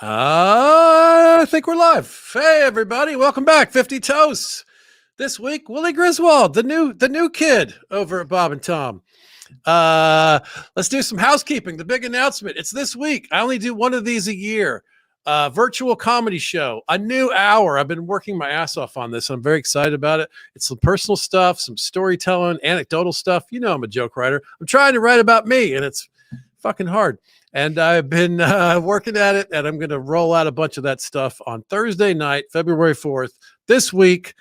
I think we're live. Hey, everybody, welcome back. 50 Toasts. This week, Willie Griswold, the new kid over at Bob and Tom. Let's do some housekeeping. The big announcement. It's this week. I only do one of these a year. Virtual comedy show, a new hour. I've been working my ass off on this. I'm very excited about it. It's some personal stuff, some storytelling, anecdotal stuff. You know, I'm a joke writer. I'm trying to write about me, and it's fucking hard. And I've been working at it, and I'm going to roll out a bunch of that stuff on Thursday night, February 4th, this week.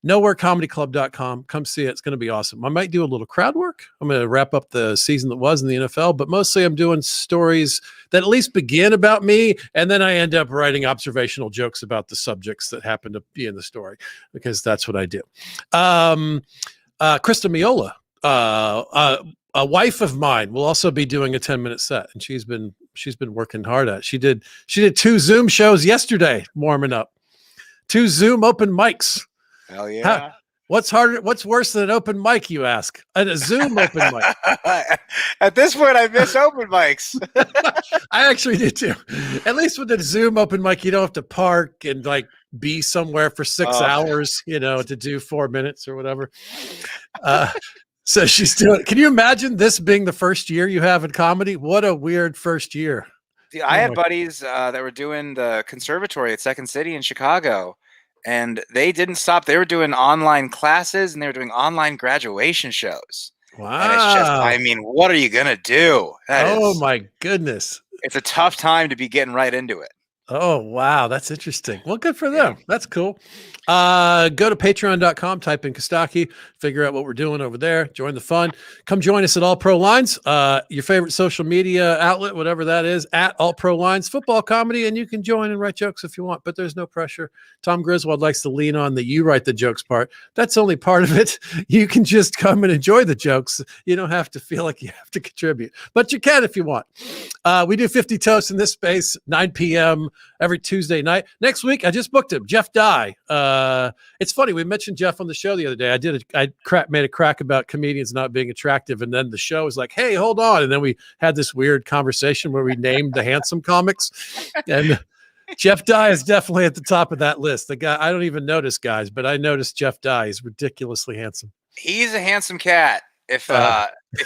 nowherecomedyclub.com. Come see it. It's going to be awesome. I might do a little crowd work. I'm going to wrap up the season that was in the NFL, but mostly I'm doing stories that at least begin about me, and then I end up writing observational jokes about the subjects that happen to be in the story, because that's what I do. Krista Miola, a wife of mine, will also be doing a 10-minute set, and she's been working hard at it. She did 2 Zoom shows yesterday, warming up. 2 Zoom open mics. Hell yeah. What's harder? What's worse than an open mic, you ask? A Zoom open mic. At this point, I miss open mics. I actually do too. At least with the Zoom open mic, you don't have to park and like be somewhere for 6 hours, to do 4 minutes or whatever. So she's doing. Can you imagine this being the first year you have in comedy? What a weird first year. Dude, I had buddies that were doing the conservatory at Second City in Chicago, and they didn't stop. They were doing online classes, and they were doing online graduation shows. Wow. And it's just, what are you going to do? My goodness. It's a tough time to be getting right into it. Oh, wow. That's interesting. Well, good for them. Yeah. That's cool. Go to patreon.com, type in Kostaki, figure out what we're doing over there. Join the fun. Come join us at All Pro Lines, your favorite social media outlet, whatever that is, at All Pro Lines, football comedy, and you can join and write jokes if you want, but there's no pressure. Tom Griswold likes to lean on the you write the jokes part. That's only part of it. You can just come and enjoy the jokes. You don't have to feel like you have to contribute, but you can if you want. We do 50 Toasts in this space, 9 p.m. every Tuesday night. Next week, I just booked him, Jeff Dye. It's funny, we mentioned Jeff on the show the other day. I made a crack about comedians not being attractive, and then the show was like, hey, hold on, and then we had this weird conversation where we named the handsome comics, and Jeff Dye is definitely at the top of that list. The guy, I don't even notice guys, but I noticed Jeff Dye. He's ridiculously handsome. He's a handsome cat. If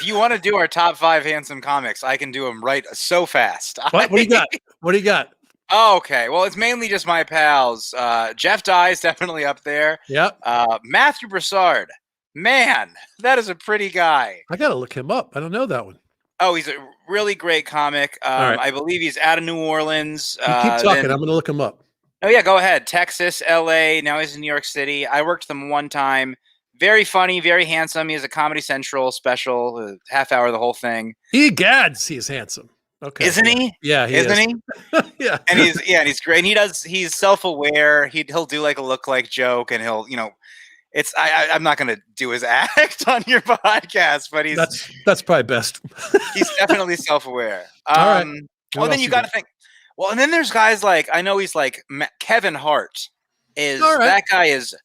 you want to do our top 5 handsome comics, I can do them right so fast. What do you got? What do you got? Oh, okay. Well, it's mainly just my pals. Jeff Dye is definitely up there. Yep. Matthew Broussard. Man, that is a pretty guy. I got to look him up. I don't know that one. Oh, he's a really great comic. Right. I believe he's out of New Orleans. You keep talking. I'm going to look him up. Oh, yeah, go ahead. Texas, L.A. Now he's in New York City. I worked with him one time. Very funny, very handsome. He has a Comedy Central special, half hour, the whole thing. Egads, he's handsome. Okay. Isn't he? Yeah, isn't he? Yeah. And he's great. And he's self-aware. He'll do like a look-like joke, and he'll, I'm not gonna do his act on your podcast, but that's probably best. He's definitely self-aware. All right. Well, then you got to think. Well, and then there's guys like, I know he's like Kevin Hart. That guy is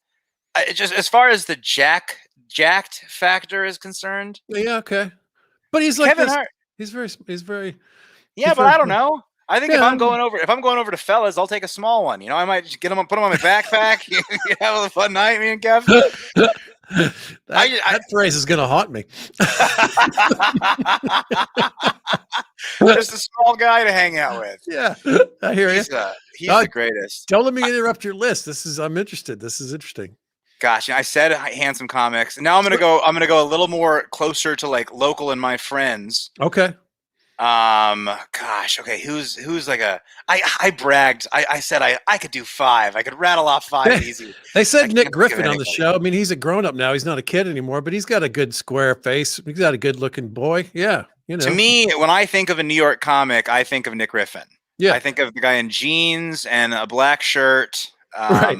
just, as far as the jacked factor is concerned. Yeah, okay. But he's like Kevin Hart. He's very. Yeah, but I don't know. I think if I'm going over to Fellas, I'll take a small one. I might just put him on my backpack. Have a fun night, me and Kev. that phrase is gonna haunt me. Just a small guy to hang out with. Yeah, I hear you. He's the greatest. Don't let me interrupt your list. I'm interested. This is interesting. Gosh, I said handsome comics. Now I'm gonna go a little more closer to like local and my friends. Okay. Gosh, okay. Who's like I bragged. I said I could do 5. I could rattle off 5 easy. They said Nick Griffin on the show. I mean, he's a grown up now. He's not a kid anymore, but he's got a good square face. He's got a good looking boy. Yeah. To me, when I think of a New York comic, I think of Nick Griffin. Yeah. I think of the guy in jeans and a black shirt. Right.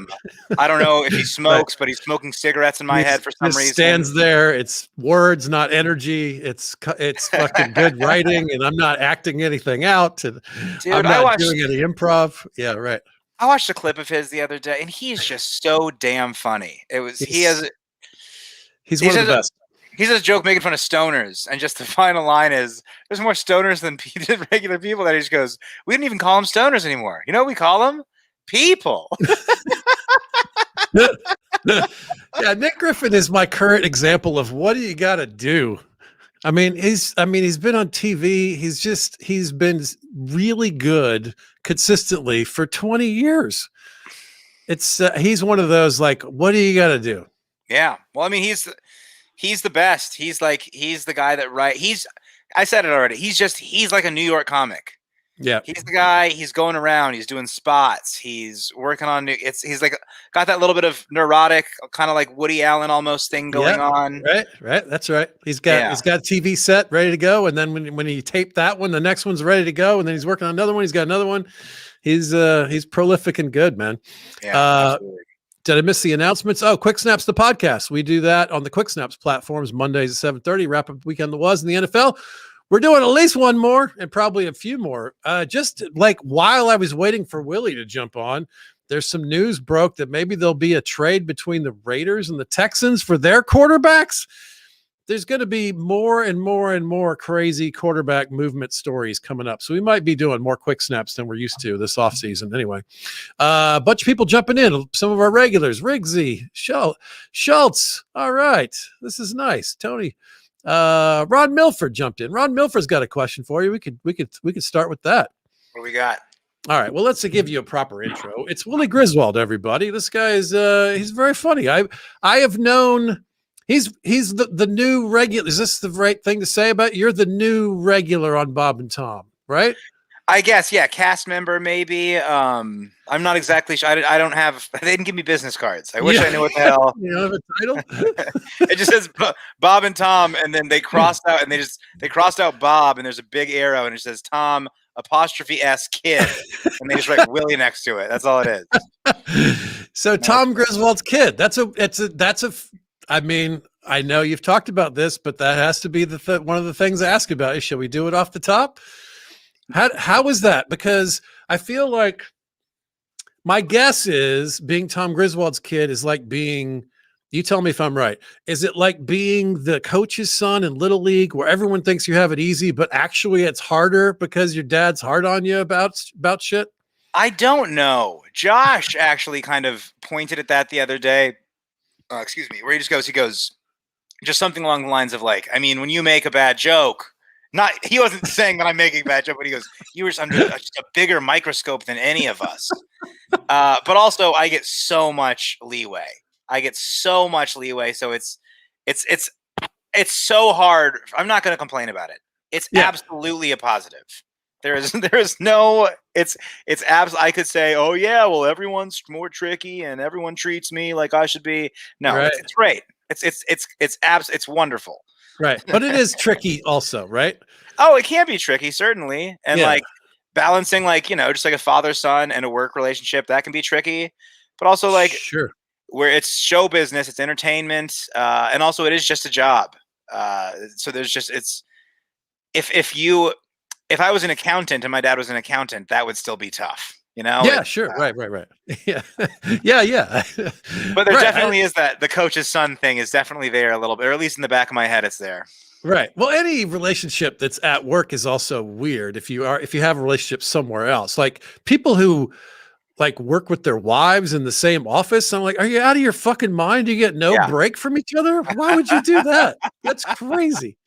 I don't know if he smokes, but he's smoking cigarettes in my head for some reason. Stands there. It's words, not energy. It's fucking good writing, and I'm not acting anything out. And dude, I'm not doing any improv. Yeah, right. I watched a clip of his the other day, and he's just so damn funny. He's one of the best. He says joke making fun of stoners, and just the final line is, "There's more stoners than regular people." That he just goes, "We didn't even call them stoners anymore. You know what we call them? People." Yeah, Nick Griffin is my current example of what do you got to do. I mean, he's been on TV. He's been really good consistently for 20 years. It's he's one of those like, what do you got to do? Yeah. Well, I mean, he's the best. He's the guy that I said it already. He's like a New York comic. Yeah. He's the guy. He's going around. He's doing spots. He's working on he's like got that little bit of neurotic, kind of like Woody Allen almost thing going on. Right. That's right. He's got a TV set ready to go, and then when he taped that one, the next one's ready to go, and then he's working on another one. He's got another one. He's prolific and good, man. Yeah. Absolutely. Did I miss the announcements? Oh, Quick Snaps, the podcast. We do that on the Quick Snaps platforms Mondays at 7:30. Wrap up weekend that was in the NFL. We're doing at least one more and probably a few more. Just like while I was waiting for Willie to jump on, there's some news broke that maybe there'll be a trade between the Raiders and the Texans for their quarterbacks. There's going to be more and more and more crazy quarterback movement stories coming up. So we might be doing more quick snaps than we're used to this offseason. Anyway, a bunch of people jumping in. Some of our regulars, Rigsy, Schultz. All right. This is nice. Tony. Ron Milford jumped in. Ron Milford's got a question for you. We could start with that. What do we got? All right. Well, let's give you a proper intro. It's Willie Griswold, everybody. This guy is he's very funny. I have known he's the new regular. Is this the right thing to say about you're the new regular on Bob and Tom, right? I guess, yeah, cast member maybe. I'm not exactly sure. I don't have. They didn't give me business cards. I wish I knew what the hell. You don't have a title. It just says Bob and Tom, and then they crossed out, and they crossed out Bob, and there's a big arrow, and it says Tom *S kid, and they just write Willie next to it. That's all it is. So Tom Griswold's kid. That's a. I mean, I know you've talked about this, but that has to be one of the things I ask about. Shall we do it off the top? How is that? Because I feel like my guess is being Tom Griswold's kid is like being, you tell me if I'm right. Is it like being the coach's son in Little League where everyone thinks you have it easy, but actually it's harder because your dad's hard on you about shit? I don't know. Josh actually kind of pointed at that the other day. Excuse me, where he goes, just something along the lines of like, I mean, when you make a bad joke, he wasn't saying that I'm making a bad joke, but he goes, you were under just a bigger microscope than any of us. But also I get so much leeway. So it's so hard. I'm not going to complain about it. It's absolutely a positive. There is no, it's I could say, oh yeah, well, everyone's more tricky and everyone treats me like I should be. No, right. It's great. It's wonderful. Right. But it is tricky also, right? Oh, it can be tricky, certainly. And like balancing like, just like a father-son and a work relationship, that can be tricky. But also like sure, where it's show business, it's entertainment, and also it is just a job. So there's just if I was an accountant and my dad was an accountant, that would still be tough. Yeah, sure. Right. Yeah. Yeah. But there definitely is that the coach's son thing is definitely there a little bit, or at least in the back of my head, it's there. Right. Well, any relationship that's at work is also weird if you have a relationship somewhere else. Like people who like work with their wives in the same office. I'm like, are you out of your fucking mind? You get no break from each other? Why would you do that? That's crazy.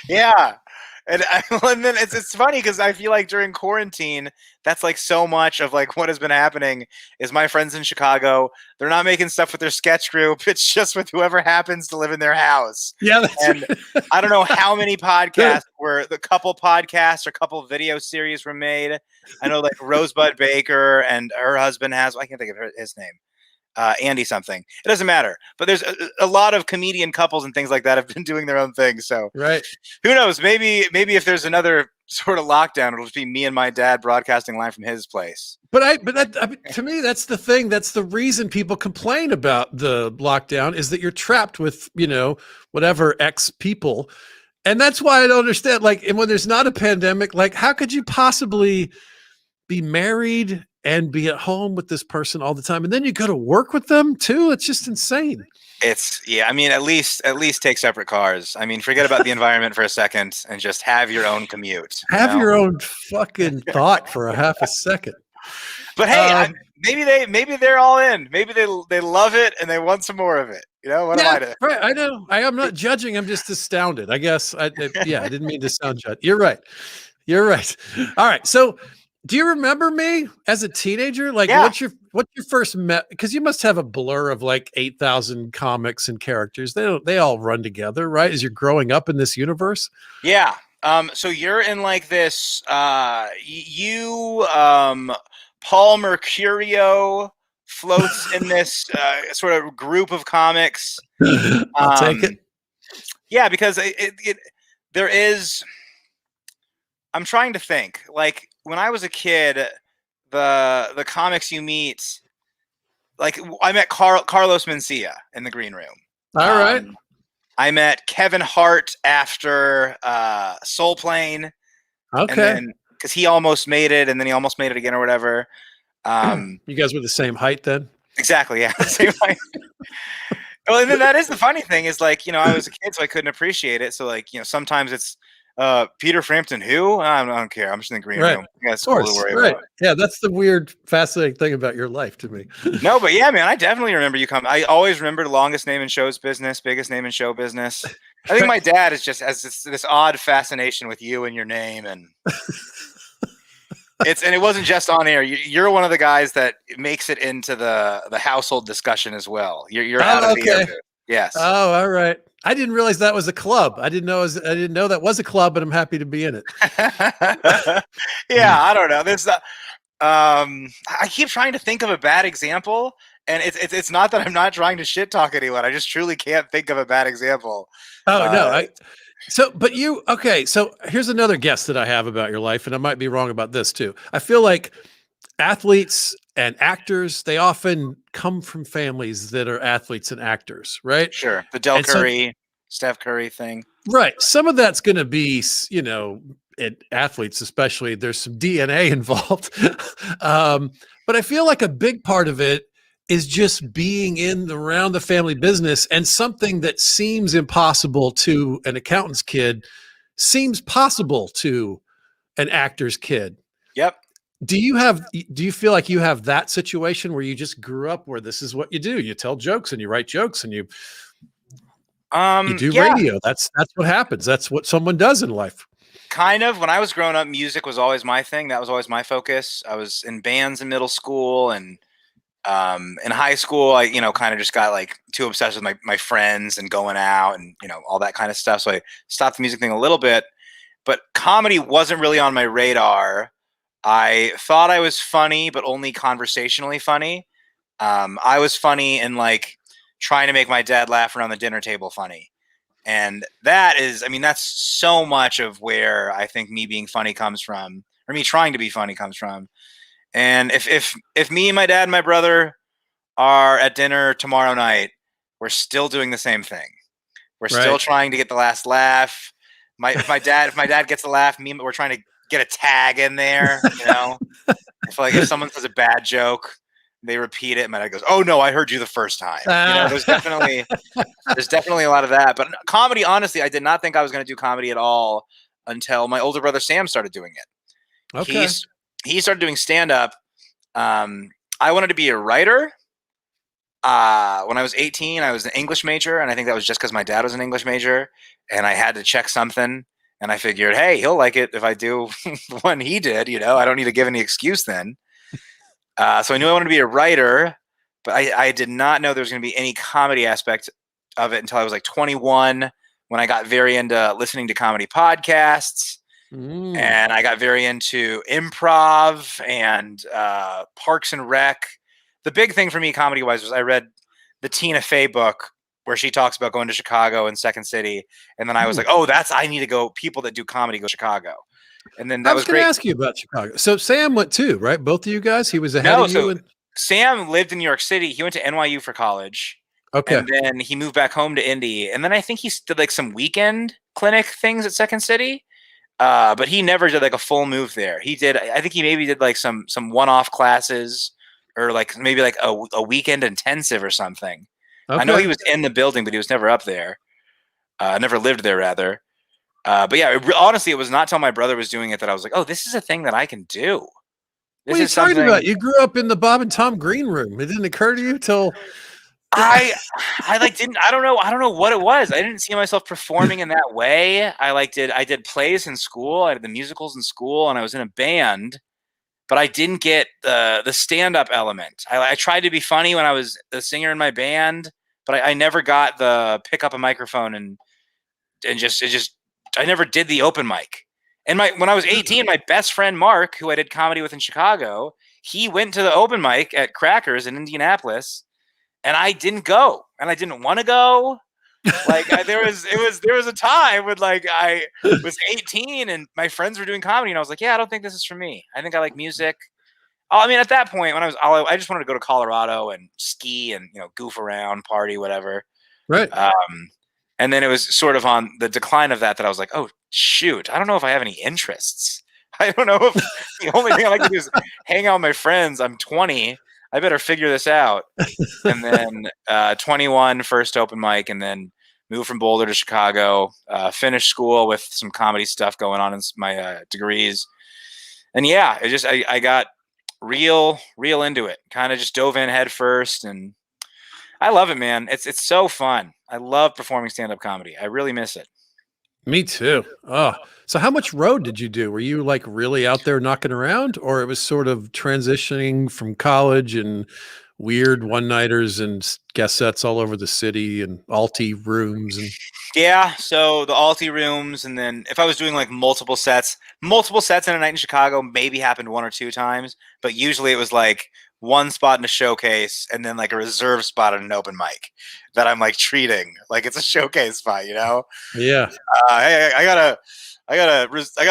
Yeah. And then it's funny because I feel like during quarantine, that's like so much of like what has been happening is my friends in Chicago, they're not making stuff with their sketch group. It's just with whoever happens to live in their house. Yeah. And I don't know how many podcasts couple podcasts or couple video series were made. I know like Rosebud Baker and her husband has, I can't think of his name. Andy something. It doesn't matter. But there's a lot of comedian couples and things like that have been doing their own thing. So right. Who knows? Maybe if there's another sort of lockdown, it'll just be me and my dad broadcasting live from his place. But to me, that's the thing. That's the reason people complain about the lockdown is that you're trapped with, whatever X people. And that's why I don't understand. Like, and when there's not a pandemic, like how could you possibly be married and be at home with this person all the time, and then you go to work with them too. It's just insane. I mean, at least take separate cars. I mean, forget about the environment for a second and just have your own commute. Have your own fucking thought for a half a second. But hey, maybe they're all in. Maybe they love it and they want some more of it. You know, what am I to? Right. I know. I am not judging. I'm just astounded. I guess. I didn't mean to sound judge. You're right. All right. So, do you remember me as a teenager? Like, what's your first because you must have a blur of like 8,000 comics and characters. They all run together, right? As you're growing up in this universe. Yeah. So you're in like this. Paul Mercurio floats in this sort of group of comics. I'll take it. Yeah, because there is. I'm trying to think. Like when I was a kid, the comics you meet, like I met Carlos Mencia in the green room. All right. I met Kevin Hart after Soul Plane. Okay. Because he almost made it, and then he almost made it again, or whatever. You guys were the same height then? Exactly. Yeah. Same height. Well, and then that is the funny thing is like, I was a kid, so I couldn't appreciate it. So like, sometimes it's Peter Frampton, who? I don't care. I'm just in the green room. Yeah, of course. Right. Yeah, that's the weird, fascinating thing about your life to me. No, but yeah, man, I definitely remember you come. I always remember longest name in show's business, biggest name in show business. I think my dad is just has this odd fascination with you and your name, and it wasn't just on air. You're one of the guys that makes it into the household discussion as well. You're out of the air. Yes. Oh, all right. I didn't realize that was a club. I didn't know that was a club, but I'm happy to be in it. Yeah, I don't know. There's I keep trying to think of a bad example, and it's not that I'm not trying to shit talk anyone. I just truly can't think of a bad example. Oh no. So here's another guess that I have about your life, and I might be wrong about this too. I feel like athletes and actors, they often come from families that are athletes and actors, right? Sure. The Del Curry, Steph Curry thing. Right. Some of that's going to be, in athletes, especially, there's some DNA involved. But I feel like a big part of it is just being around the family business, and something that seems impossible to an accountant's kid seems possible to an actor's kid. Yep. Do you feel like you have that situation where you just grew up where this is what you do? You tell jokes and you write jokes and you do radio. That's what happens. That's what someone does in life. Kind of. When I was growing up, music was always my thing. That was always my focus. I was in bands in middle school, and in high school, I kind of just got like too obsessed with my friends and going out and all that kind of stuff. So I stopped the music thing a little bit, but comedy wasn't really on my radar. I thought I was funny, but only conversationally funny. I was funny in like trying to make my dad laugh around the dinner table funny. And that's so much of where I think me being funny comes from, or me trying to be funny comes from. And if me and my dad and my brother are at dinner tomorrow night, we're still doing the same thing. We're still trying to get the last laugh. If my dad gets a laugh, we're trying to get a tag in there, If someone says a bad joke, they repeat it, and my dad goes, "Oh no, I heard you the first time." There's definitely a lot of that. But comedy, honestly, I did not think I was going to do comedy at all until my older brother Sam started doing it. Okay. He started doing stand-up. I wanted to be a writer. When I was 18, I was an English major, and I think that was just because my dad was an English major, and I had to check something. And I figured, hey, he'll like it if I do one he did, I don't need to give any excuse then. So I knew I wanted to be a writer, but I did not know there was going to be any comedy aspect of it until I was like 21, when I got very into listening to comedy podcasts. And I got very into improv and Parks and Rec. The big thing for me comedy-wise was I read the Tina Fey book, where she talks about going to Chicago and Second City. And then I was like, I need to go. People that do comedy go to Chicago. And then that was great. I was going to ask you about Chicago. So Sam went too, right? Both of you guys? He was ahead of you? Sam lived in New York City. He went to NYU for college. Okay. And then he moved back home to Indy. And then I think he did like some weekend clinic things at Second City. But he never did like a full move there. He did. I think he maybe did like some one-off classes or like maybe like a weekend intensive or something. I know he Okay. was in the building, but he was never up there. Never lived there rather. But yeah, honestly, it was not till my brother was doing it that I was like, oh, this is a thing that I can do. What This are you is talking about? something You grew up in the Bob and Tom Green room. It didn't occur to you till I I like didn't I don't know what it was. I didn't see myself performing in that way. I did plays in school. I did the musicals in school, and I was in a band, but I didn't get the stand up element. I tried to be funny when I was the singer in my band, but I never got the pick up a microphone and just I never did the open mic. And when I was 18, my best friend Mark, who I did comedy with in Chicago, he went to the open mic at Crackers in Indianapolis, and I didn't go, and I didn't want to go. Like there was a time when like I was 18 and my friends were doing comedy, and I was like, yeah, I don't think this is for me. I think I like music. Oh, I mean, at that point when I just wanted to go to Colorado and ski and goof around, party, whatever. right. Um, and then it was sort of on the decline of that I was like, oh shoot, I don't know if I have any interests. I don't know if the only thing I like to do is hang out with my friends. I'm 20. I better figure this out. And then 21, first open mic, and then moved from Boulder to Chicago, finished school with some comedy stuff going on in my degrees. And yeah, I got real into it. Kind of just dove in head first, and I love it, man. It's so fun. I love performing stand-up comedy. I really miss it. Me too. Oh, so how much road did you do? Were you like really out there knocking around, or it was sort of transitioning from college and weird one-nighters and guest sets all over the city and alti rooms and Yeah, so the Alti rooms, and then if I was doing like multiple sets in a night in Chicago maybe happened one or two times, but usually it was like one spot in a showcase and then like a reserve spot at an open mic that I'm like treating like it's a showcase spot, you know? yeah. Hey, I got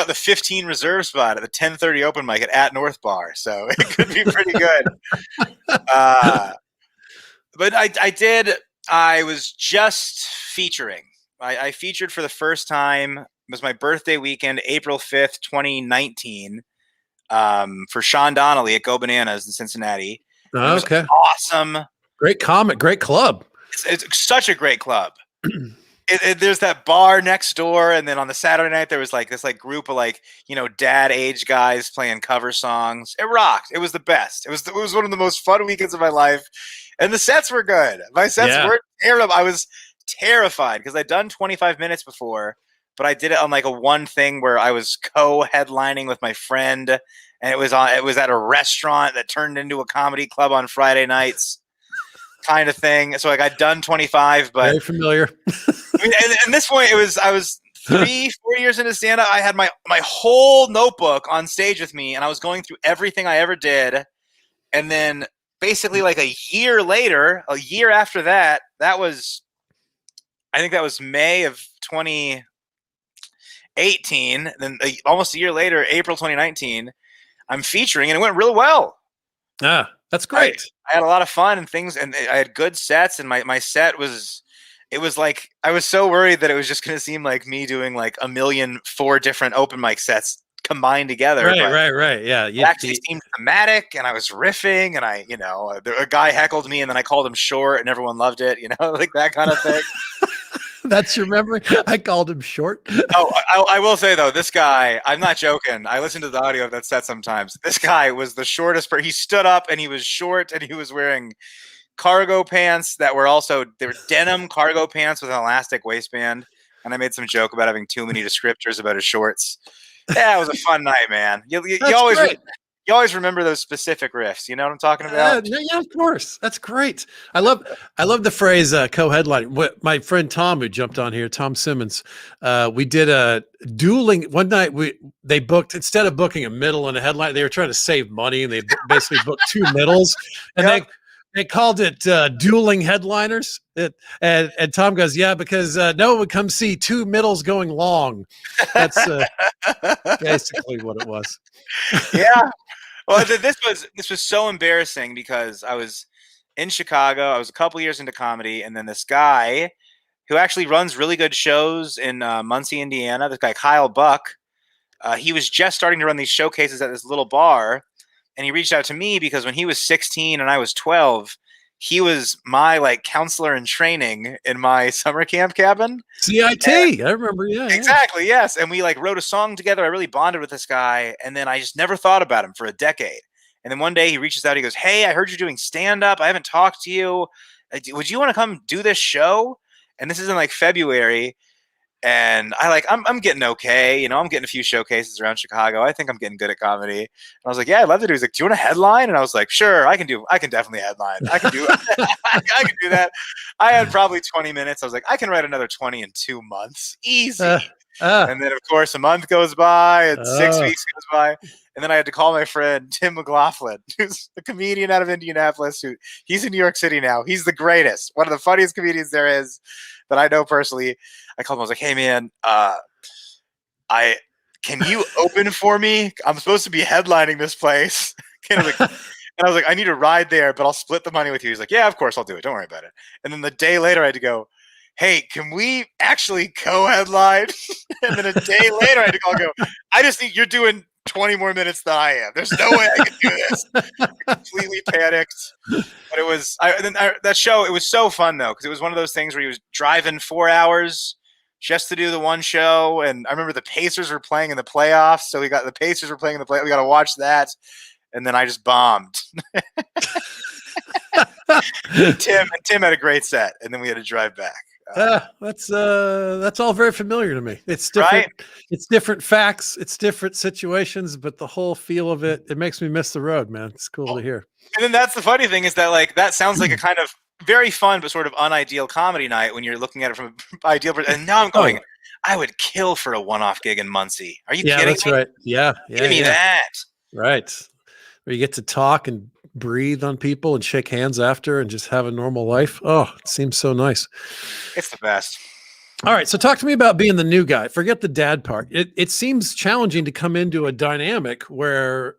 the 15 reserve spot at the 10:30 open mic at North Bar, so it could be pretty good. Uh, but I was just featuring. I featured for the first time. It was my birthday weekend, April 5th, 2019, for Sean Donnelly at Go Bananas in Cincinnati. And it was Okay. awesome. Great comic, great club. It's such a great club. There's that bar next door, and then on the Saturday night there was like this like group of like dad age guys playing cover songs. It rocked. It was the best. It was one of the most fun weekends of my life, and the sets were good. My sets weren't terrible. I was terrified because I'd done 25 minutes before, but I did it on like a one thing where I was co-headlining with my friend, and it was at a restaurant that turned into a comedy club on Friday nights. Kind of thing. So like I'd done 25, but Very familiar. I mean, and this point I was 3-4 years into stand-up. I had my whole notebook on stage with me, and I was going through everything I ever did. And then basically like a year after that, I think that was May of 2018. Then almost a year later, April 2019, I'm featuring, and it went real well. Ah, that's great. I had a lot of fun and things, and I had good sets, and my set was, it was like, I was so worried that it was just going to seem like me doing like 4 different open mic sets combined together. Right. Yeah. It actually seemed thematic, and I was riffing, and a guy heckled me, and then I called him short, and everyone loved it, like that kind of thing. That's your memory? I called him short. Oh, I will say though, this guy, I'm not joking. I listen to the audio of that set sometimes. This guy was the shortest He stood up, and he was short, and he was wearing cargo pants they were denim cargo pants with an elastic waistband. And I made some joke about having too many descriptors about his shorts. Yeah, it was a fun night, man. You always remember those specific riffs. You know what I'm talking about? Yeah, of course. That's great. I love the phrase co-headlining. What my friend Tom, who jumped on here, Tom Simmons, we did a dueling one night. They booked, instead of booking a middle and a headline, they were trying to save money, and they basically booked 2 middles, and they called it dueling headliners. And Tom goes, yeah, because no one would come see 2 middles going long. That's basically what it was. Yeah. Well, this was so embarrassing because I was in Chicago. I was a couple years into comedy, and then this guy who actually runs really good shows in Muncie, Indiana, this guy Kyle Buck, he was just starting to run these showcases at this little bar, and he reached out to me because when he was 16 and I was 12, he was my like counselor in training in my summer camp cabin. CIT, I remember. Yeah, exactly. Yes, and we like wrote a song together. I really bonded with this guy, and then I just never thought about him for a decade. And then one day he reaches out. He goes, "Hey, I heard you're doing stand up. I haven't talked to you. Would you want to come do this show?" And this is in like February. And I'm getting okay. You know, I'm getting a few showcases around Chicago. I think I'm getting good at comedy. And I was like, yeah, I'd love to do. He's like, do you want a headline? And I was like, sure, I can definitely headline. I can do I can do that. I had probably 20 minutes. I was like, I can write another 20 in 2 months. Easy. And then of course a month goes by and 6 weeks goes by. And then I had to call my friend Tim McLaughlin, who's a comedian out of Indianapolis, he's in New York City now. He's the greatest. One of the funniest comedians there is that I know personally. I called him. I was like, "Hey, man, can you open for me? I'm supposed to be headlining this place." And I was like, "I need a ride there, but I'll split the money with you." He's like, "Yeah, of course, I'll do it. Don't worry about it." And then the day later, I had to go, "Hey, can we actually co-headline?" And then a day later, I had to call and go, "I just think you're doing 20 more minutes than I am. There's no way I can do this." I completely panicked. But it was that show. It was so fun though, because it was one of those things where he was driving 4 hours just to do the one show. And I remember the Pacers were playing in the playoffs, so we got the Pacers were playing in the play. We got to watch that, and then I just bombed. Tim had a great set, and then we had to drive back. That's all very familiar to me. It's different. Right? It's different facts. It's different situations, but the whole feel of it makes me miss the road, man. It's cool to hear. And then that's the funny thing is that like that sounds like a kind of very fun but sort of unideal comedy night when you're looking at it from an ideal perspective. And now I'm going, I would kill for a one-off gig in Muncie. Are you kidding that's me? Right. Yeah. Give me that. Right. Where you get to talk and breathe on people and shake hands after and just have a normal life. Oh, it seems so nice. It's the best. All right. So talk to me about being the new guy. Forget the dad part. It seems challenging to come into a dynamic where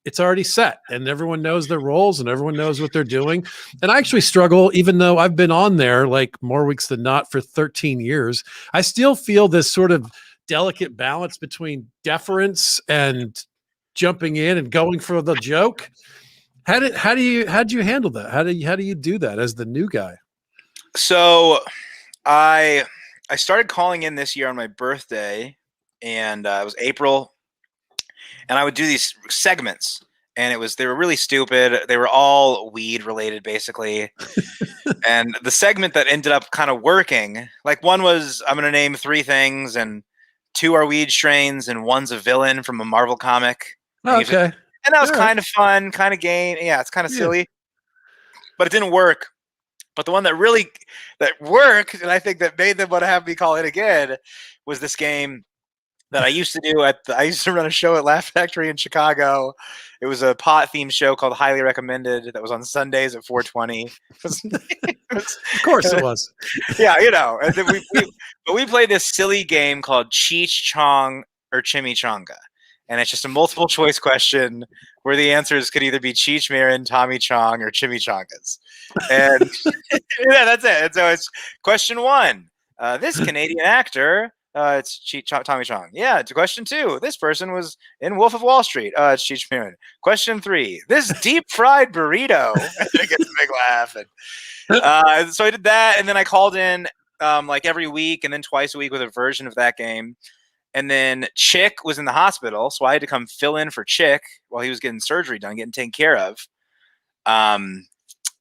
it's already set and everyone knows their roles and everyone knows what they're doing. And I actually struggle, even though I've been on there like more weeks than not for 13 years, I still feel this sort of delicate balance between deference and jumping in and going for the joke. How do you handle that? How do you do that as the new guy? So I started calling in this year on my birthday, and it was April. And I would do these segments, and they were really stupid. They were all weed related, basically. And the segment that ended up kind of working, like one was, I'm going to name 3 things, and 2 are weed strains, and 1's a villain from a Marvel comic. Okay. And that was kind of fun, kind of game. Yeah, it's kind of silly, but it didn't work. But the one that worked, and I think that made them want to have me call it again, was this game that I used to do I used to run a show at Laugh Factory in Chicago. It was a pot themed show called Highly Recommended that was on Sundays at 4:20. Of course it was. Yeah, you know. And then we played this silly game called Cheech Chong or Chimichanga. And it's just a multiple choice question where the answers could either be Cheech Marin, Tommy Chong, or Chimichangas. And yeah, that's it. And so it's question 1. This Canadian actor, it's Tommy Chong. Yeah, to question 2. This person was in Wolf of Wall Street. It's Cheech Marin. Question 3. This deep fried burrito. And it gets a big laugh. And so I did that, and then I called in like every week, and then twice a week with a version of that game. And then Chick was in the hospital, so I had to come fill in for Chick while he was getting surgery done, getting taken care of.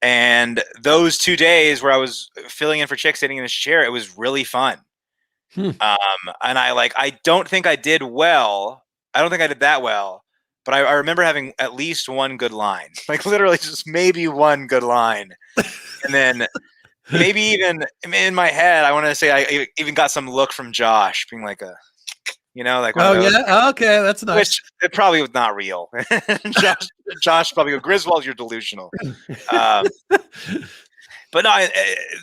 And those 2 days where I was filling in for Chick, sitting in his chair, it was really fun. And I don't think I did well. I don't think I did that well, but I remember having at least one good line, like literally just maybe one good line. And then maybe even in my head, I want to say I even got some look from Josh being like like, okay, that's nice. Which it probably was not real. Josh probably go, Griswold, you're delusional. But no,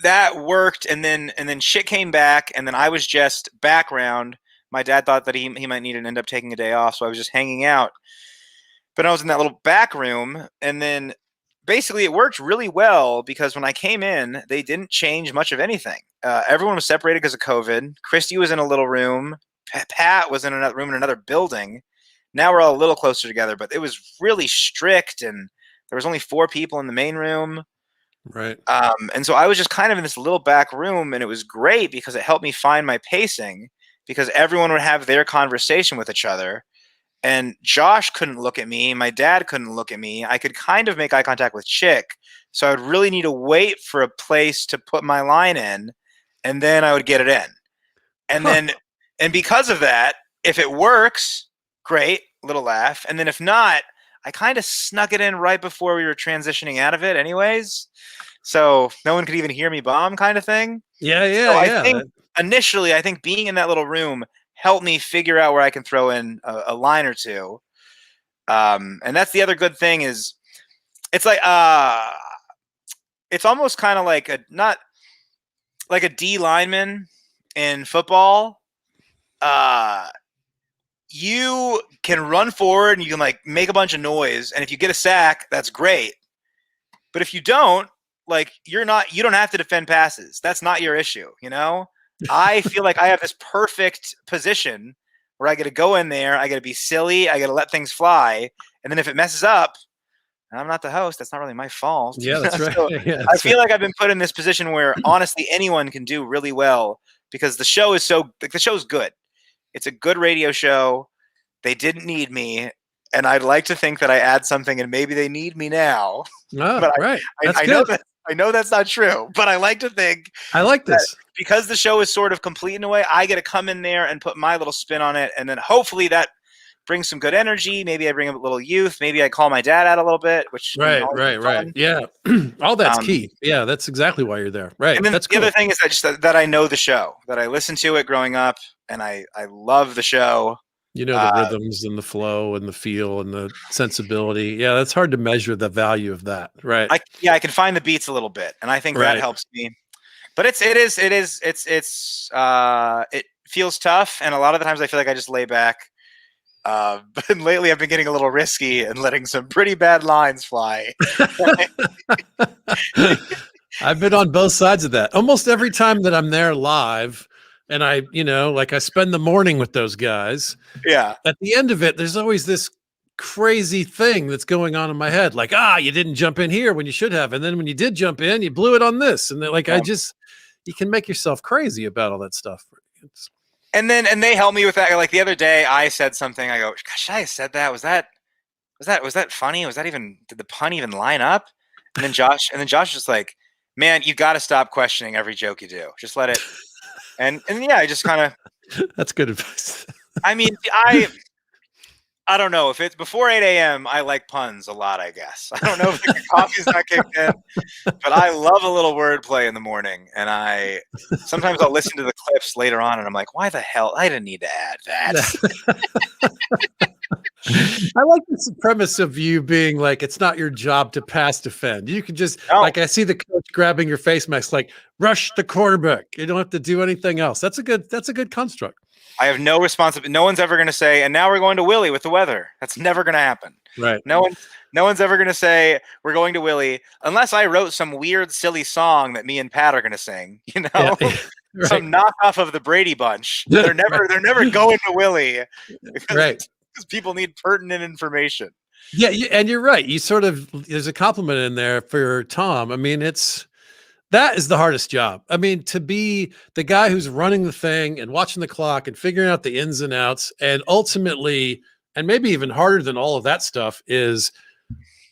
that worked, and then shit came back, and then I was just background. My dad thought that he might need and end up taking a day off, so I was just hanging out. But I was in that little back room, and then basically it worked really well because when I came in, they didn't change much of anything. Everyone was separated because of COVID. Christy was in a little room. Pat was in another room in another building. Now we're all a little closer together, but it was really strict, and there was only 4 people in the main room. Right. And so I was just kind of in this little back room, and it was great because it helped me find my pacing, because everyone would have their conversation with each other. And Josh couldn't look at me. My dad couldn't look at me. I could kind of make eye contact with Chick. So I would really need to wait for a place to put my line in, and then I would get it in. And then, and because of that, if it works, great, little laugh. And then if not, I kind of snuck it in right before we were transitioning out of it anyways. So no one could even hear me bomb, kind of thing. Yeah. So I think initially, I think being in that little room helped me figure out where I can throw in a line or two. And that's the other good thing is it's like, it's almost kind of like not like a D lineman in football. You can run forward and you can like make a bunch of noise. And if you get a sack, that's great. But if you don't, like you don't have to defend passes. That's not your issue. You know, I feel like I have this perfect position where I get to go in there. I got to be silly. I got to let things fly. And then if it messes up, I'm not the host. That's not really my fault. Yeah, that's right. So yeah, I feel like I've been put in this position where honestly anyone can do really well because the show is the show's good. It's a good radio show. They didn't need me, and I'd like to think that I add something, and maybe they need me now. Oh, but right. I know that's not true, but I like to think I like this because the show is sort of complete in a way. I get to come in there and put my little spin on it, and then hopefully that brings some good energy. Maybe I bring a little youth. Maybe I call my dad out a little bit, which right. Yeah, all that's key. Yeah, that's exactly why you're there. Right. And then that's the other thing is that I know the show, that I listened to it growing up, and I love the show. You know, the rhythms and the flow and the feel and the sensibility. Yeah, that's hard to measure the value of that. Right. I can find the beats a little bit, and I think that helps me. But it feels tough, and a lot of the times I feel like I just lay back. But lately I've been getting a little risky and letting some pretty bad lines fly. I've been on both sides of that. Almost every time that I'm there live and I spend the morning with those guys. Yeah. At the end of it, there's always this crazy thing that's going on in my head. Like, you didn't jump in here when you should have. And then when you did jump in, you blew it on this. And you can make yourself crazy about all that stuff. And they help me with that. Like the other day I said something, I go, gosh, should I have said that? Was that funny? Did the pun even line up? And then Josh was just like, man, you got to stop questioning every joke you do. Just let it. And yeah, I just kind of, that's good advice. I mean, I don't know if it's before 8 a.m. I like puns a lot, I guess. I don't know if the coffee's not kicked in, but I love a little wordplay in the morning. And sometimes I'll listen to the clips later on and I'm like, why the hell? I didn't need to add that. I like the premise of you being like, it's not your job to pass defend. You can just, like, I see the coach grabbing your face mask, like, rush the quarterback. You don't have to do anything else. That's a good construct. I have no responsibility. No one's ever going to say, and now we're going to Willie with the weather. That's never going to happen. Right. No one's ever going to say we're going to Willie unless I wrote some weird, silly song that me and Pat are going to sing. You know, right. Some knockoff of the Brady Bunch. They're never going to Willie because people need pertinent information. Yeah, and you're right. There's a compliment in there for Tom. I mean, that is the hardest job. I mean, to be the guy who's running the thing and watching the clock and figuring out the ins and outs, and ultimately, and maybe even harder than all of that stuff is,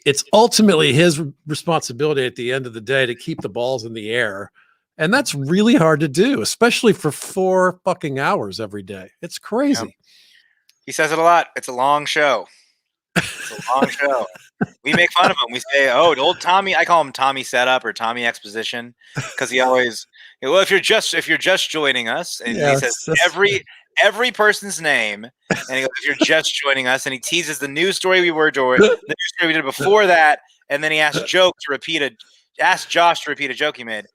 it's ultimately his responsibility at the end of the day to keep the balls in the air. And that's really hard to do, especially for 4 fucking hours every day. It's crazy. Yeah. He says it a lot. It's a long show. It's a long show. We make fun of him. We say, old Tommy. I call him Tommy Setup or Tommy Exposition because he always. Well, if you're just joining us, and he says every person's name, and he goes, if you're just joining us, and he teases the news story we were doing, the news story we did before that, and then he asked Josh to repeat a joke he made,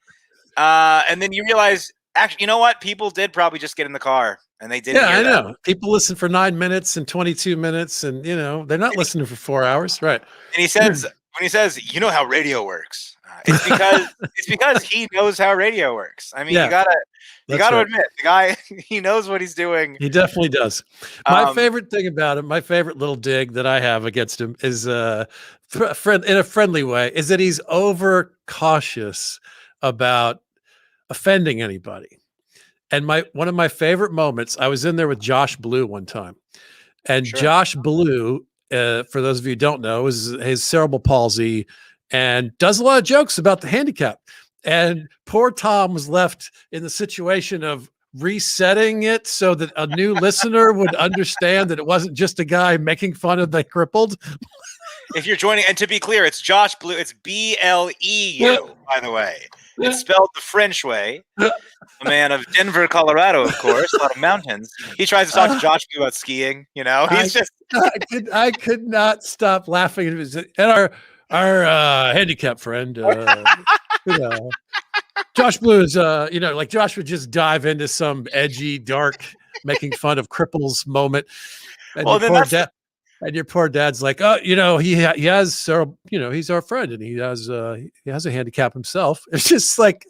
and then you realize, actually, you know what? People did probably just get in the car. And they didn't. Yeah, I know. People listen for 9 minutes and 22 minutes, and they're not listening for 4 hours, right? And he says, when he says, you know how radio works, it's because he knows how radio works. I mean, Yeah, you gotta that's right. admit the guy he knows what he's doing. He definitely does. My Um, favorite thing about him, my favorite little dig that I have against him is friend in a friendly way, is that he's over cautious about offending anybody. And one of my favorite moments, I was in there with Josh Blue one time, and sure. Josh Blue, for those of you who don't know, is his cerebral palsy and does a lot of jokes about the handicap. And poor Tom was left in the situation of resetting it so that a new listener would understand that it wasn't just a guy making fun of the crippled. If you're joining, and to be clear, it's Josh Blue. It's BLEU, by the way. It's spelled the French way. A man of Denver, Colorado, of course, a lot of mountains. He tries to talk to Josh Blue about skiing. You know, he's I could not stop laughing. And our handicap friend, you know, Josh Blue is, like Josh would just dive into some edgy, dark, making fun of cripples moment, and your poor dad's like, oh, he has several, he's our friend, and he has a handicap himself. It's just like,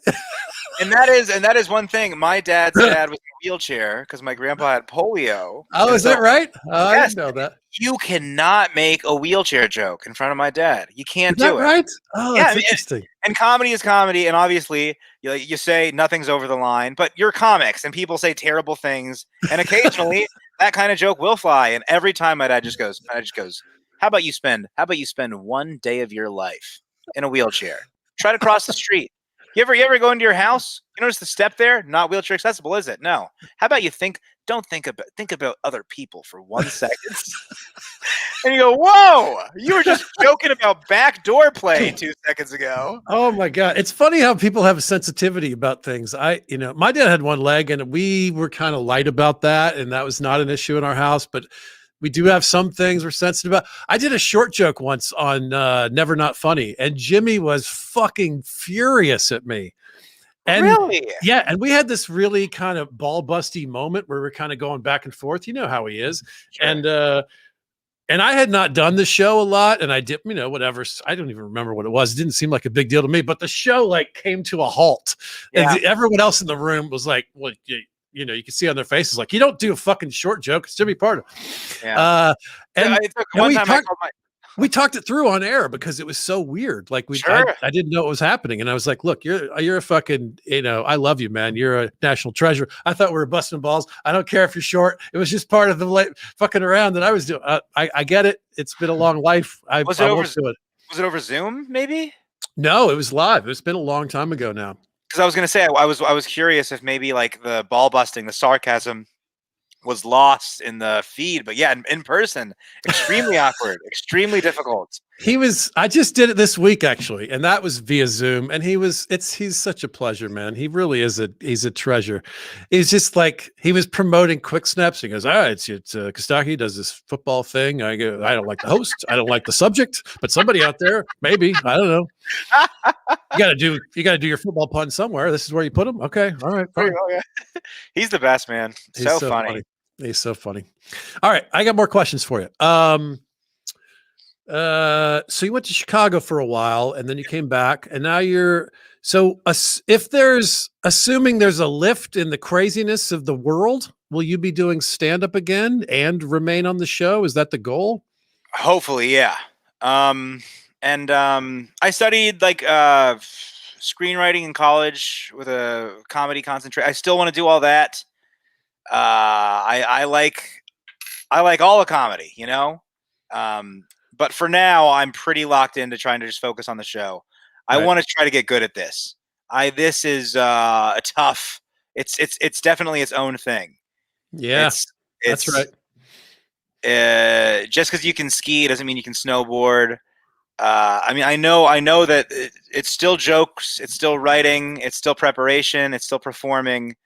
and that is one thing. My dad's dad was in a wheelchair because my grandpa had polio. Oh, is that right? I didn't know that. You cannot make a wheelchair joke in front of my dad. You can't do it. Right? Oh, that's interesting. And comedy is comedy, and obviously, you say nothing's over the line, but you're comics, and people say terrible things, and occasionally that kind of joke will fly. And every time my dad just goes, how about you spend one day of your life in a wheelchair? Try to cross the street. You ever go into your house? You notice the step there? Not wheelchair accessible, is it? No. How about you think about other people for 1 second? And you go, whoa, you were just joking about backdoor play 2 seconds ago. Oh my God. It's funny how people have a sensitivity about things. My dad had one leg, and we were kind of light about that, and that was not an issue in our house, but we do have some things we're sensitive about. I did a short joke once on Never Not Funny, and Jimmy was fucking furious at me. And really? Yeah, and we had this really kind of ball busty moment where we're kind of going back and forth. You know how he is. Sure. And I had not done the show a lot, and I did, whatever. I don't even remember what it was. It didn't seem like a big deal to me, but the show like came to a halt. Yeah. And everyone else in the room was like, well, you can see on their faces, like, you don't do a fucking short joke. It's Jimmy Pardo. Yeah. We talked it through on air because it was so weird. Like I didn't know what was happening. And I was like, look, you're a fucking, I love you, man. You're a national treasure. I thought we were busting balls. I don't care if you're short. It was just part of the fucking around that I was doing. I get it. It's been a long life. Was it over Zoom maybe? No, it was live. It's been a long time ago now. Because I was going to say, I was curious if maybe like the ball busting, the sarcasm was lost in the feed, but yeah, in person, extremely awkward, extremely difficult. I just did it this week actually, and that was via Zoom, and he's such a pleasure, man. He really is he's a treasure. He's just like, he was promoting Quick Snaps. He goes, all right, it's Kostaki does this football thing. I go, I don't like the host. I don't like the subject, but somebody out there, maybe, I don't know. You got to do your football pun somewhere. This is where you put them. Okay. All right. Fine. He's the best, man. So funny. He's so funny. All right. I got more questions for you. So you went to Chicago for a while, and then you came back, and now assuming there's a lift in the craziness of the world, will you be doing stand-up again and remain on the show? Is that the goal? Hopefully. Yeah. I studied like screenwriting in college with a comedy concentration. I still want to do all that. I like all the comedy, but for now I'm pretty locked into trying to just focus on the show. I want to try to get good at this. This is a tough. It's definitely its own thing. Yeah, that's right. Just because you can ski doesn't mean you can snowboard. I know that it's still jokes, it's still writing, it's still preparation, it's still performing,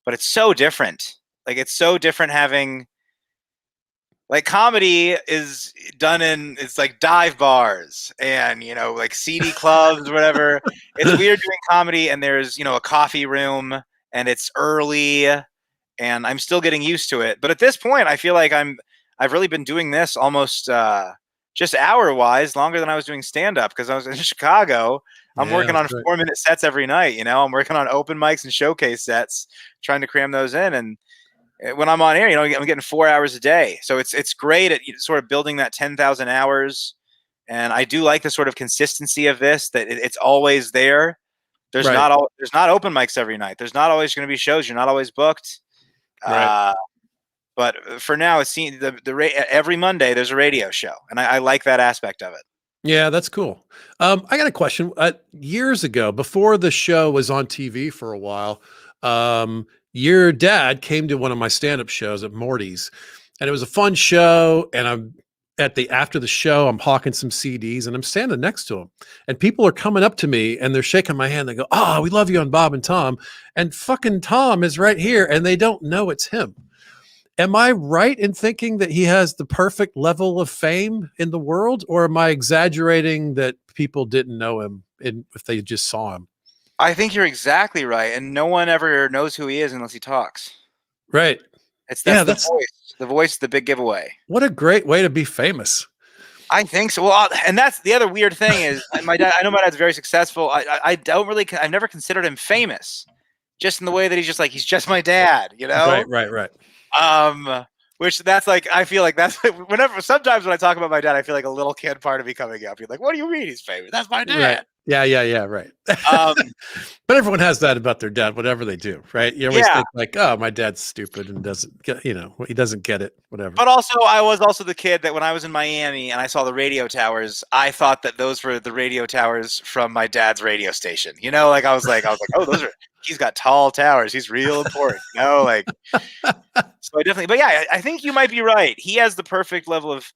but it's so different. Like, it's so different having, like, comedy is done it's like dive bars and, like seedy clubs or whatever. It's weird doing comedy and there's, a coffee room and it's early and I'm still getting used to it. But at this point, I feel like I've really been doing this almost, just hour wise, longer than I was doing stand up because I was in Chicago. I'm Yeah, working on that's right. 4-minute sets every night. I'm working on open mics and showcase sets, trying to cram those in. And when I'm on air, I'm getting 4 hours a day. So it's great at sort of building that 10,000 hours. And I do like the sort of consistency of this, that it's always there. There's Right. not open mics every night. There's not always going to be shows. You're not always booked. Right. But for now, it's seen every Monday there's a radio show, and I like that aspect of it. Yeah, that's cool. I got a question. Years ago, before the show was on TV for a while, your dad came to one of my stand-up shows at Morty's, and it was a fun show. And after the show, I'm hawking some CDs, and I'm standing next to him, and people are coming up to me and they're shaking my hand. They go, "Oh, we love you on Bob and Tom," and fucking Tom is right here, and they don't know it's him. Am I right in thinking that he has the perfect level of fame in the world, or am I exaggerating that people didn't know him if they just saw him? I think you're exactly right, and no one ever knows who he is unless he talks. Right. That's Yeah, the voice. The voice is the big giveaway. What a great way to be famous. I think so. Well, and that's the other weird thing is my dad. I know my dad's very successful. I don't really. I've never considered him famous, just in the way that he's just my dad. Right. Which that's like, I feel like that's sometimes when I talk about my dad, I feel like a little kid part of me coming up. You're like, what do you mean he's famous? That's my dad. Right. Yeah. Right. But everyone has that about their dad, whatever they do, right? You always think like, oh, my dad's stupid and doesn't get, he doesn't get it, whatever. But also, I was also the kid that when I was in Miami and I saw the radio towers, I thought that those were the radio towers from my dad's radio station. Like I was like, oh, he's got tall towers. He's real important. So I definitely, but yeah, I think you might be right. He has the perfect level of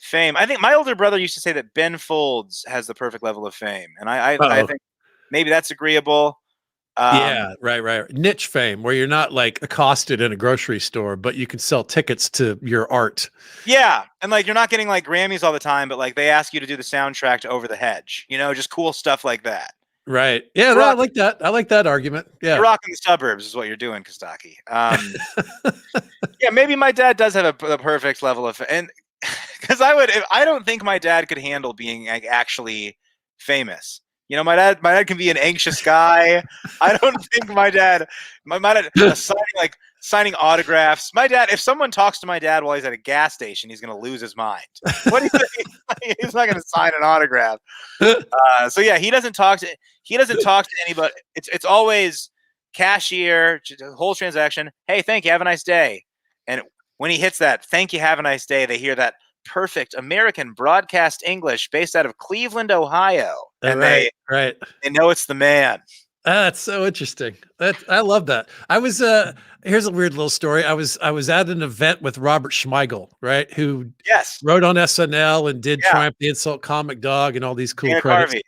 fame. I think my older brother used to say that Ben Folds has the perfect level of fame, and I think maybe that's agreeable. Yeah, right. Niche fame, where you're not like accosted in a grocery store, but you can sell tickets to your art. Yeah, and like you're not getting like Grammys all the time, but like they ask you to do the soundtrack to Over the Hedge. Just cool stuff like that. Right. Yeah, I like that. I like that argument. Yeah. You're rocking the suburbs is what you're doing, Kostaki. Yeah, maybe my dad does have a perfect level of, and because I don't think my dad could handle being like actually famous. My dad can be an anxious guy. I don't think my dad signing autographs. My dad, if someone talks to my dad while he's at a gas station, he's going to lose his mind. What do you think? He's not going to sign an autograph. So yeah, he doesn't talk to anybody. It's always cashier, whole transaction. Hey, thank you. Have a nice day. And when he hits that, thank you, have a nice day, they hear that perfect American broadcast English based out of Cleveland, Ohio. And they know it's the man. That's so interesting. I love that. I was here's a weird little story. I was at an event with Robert Schmeigel, right? Who wrote on SNL and did Triumph the Insult Comic Dog and all these cool credits.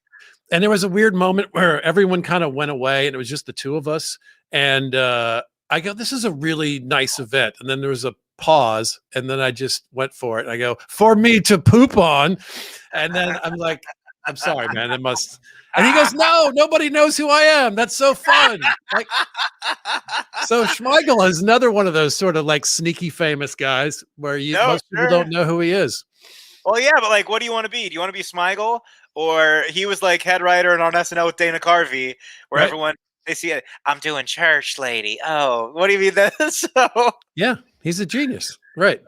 And there was a weird moment where everyone kind of went away and it was just the two of us. And I go, this is a really nice event. And then there was a pause, and then I just went for it. I go, for me to poop on. And then I'm like, I'm sorry, man. It must. And he goes, no, nobody knows who I am. That's so fun. Like, so Schmeigel is another one of those sort of like sneaky famous guys where most people don't know who he is. Well, yeah, but like, what do you want to be? Do you want to be Schmeigel? Or he was like head writer and on SNL with Dana Carvey, where everyone, they see it. I'm doing church, lady. Oh, what do you mean that? So yeah, he's a genius, right?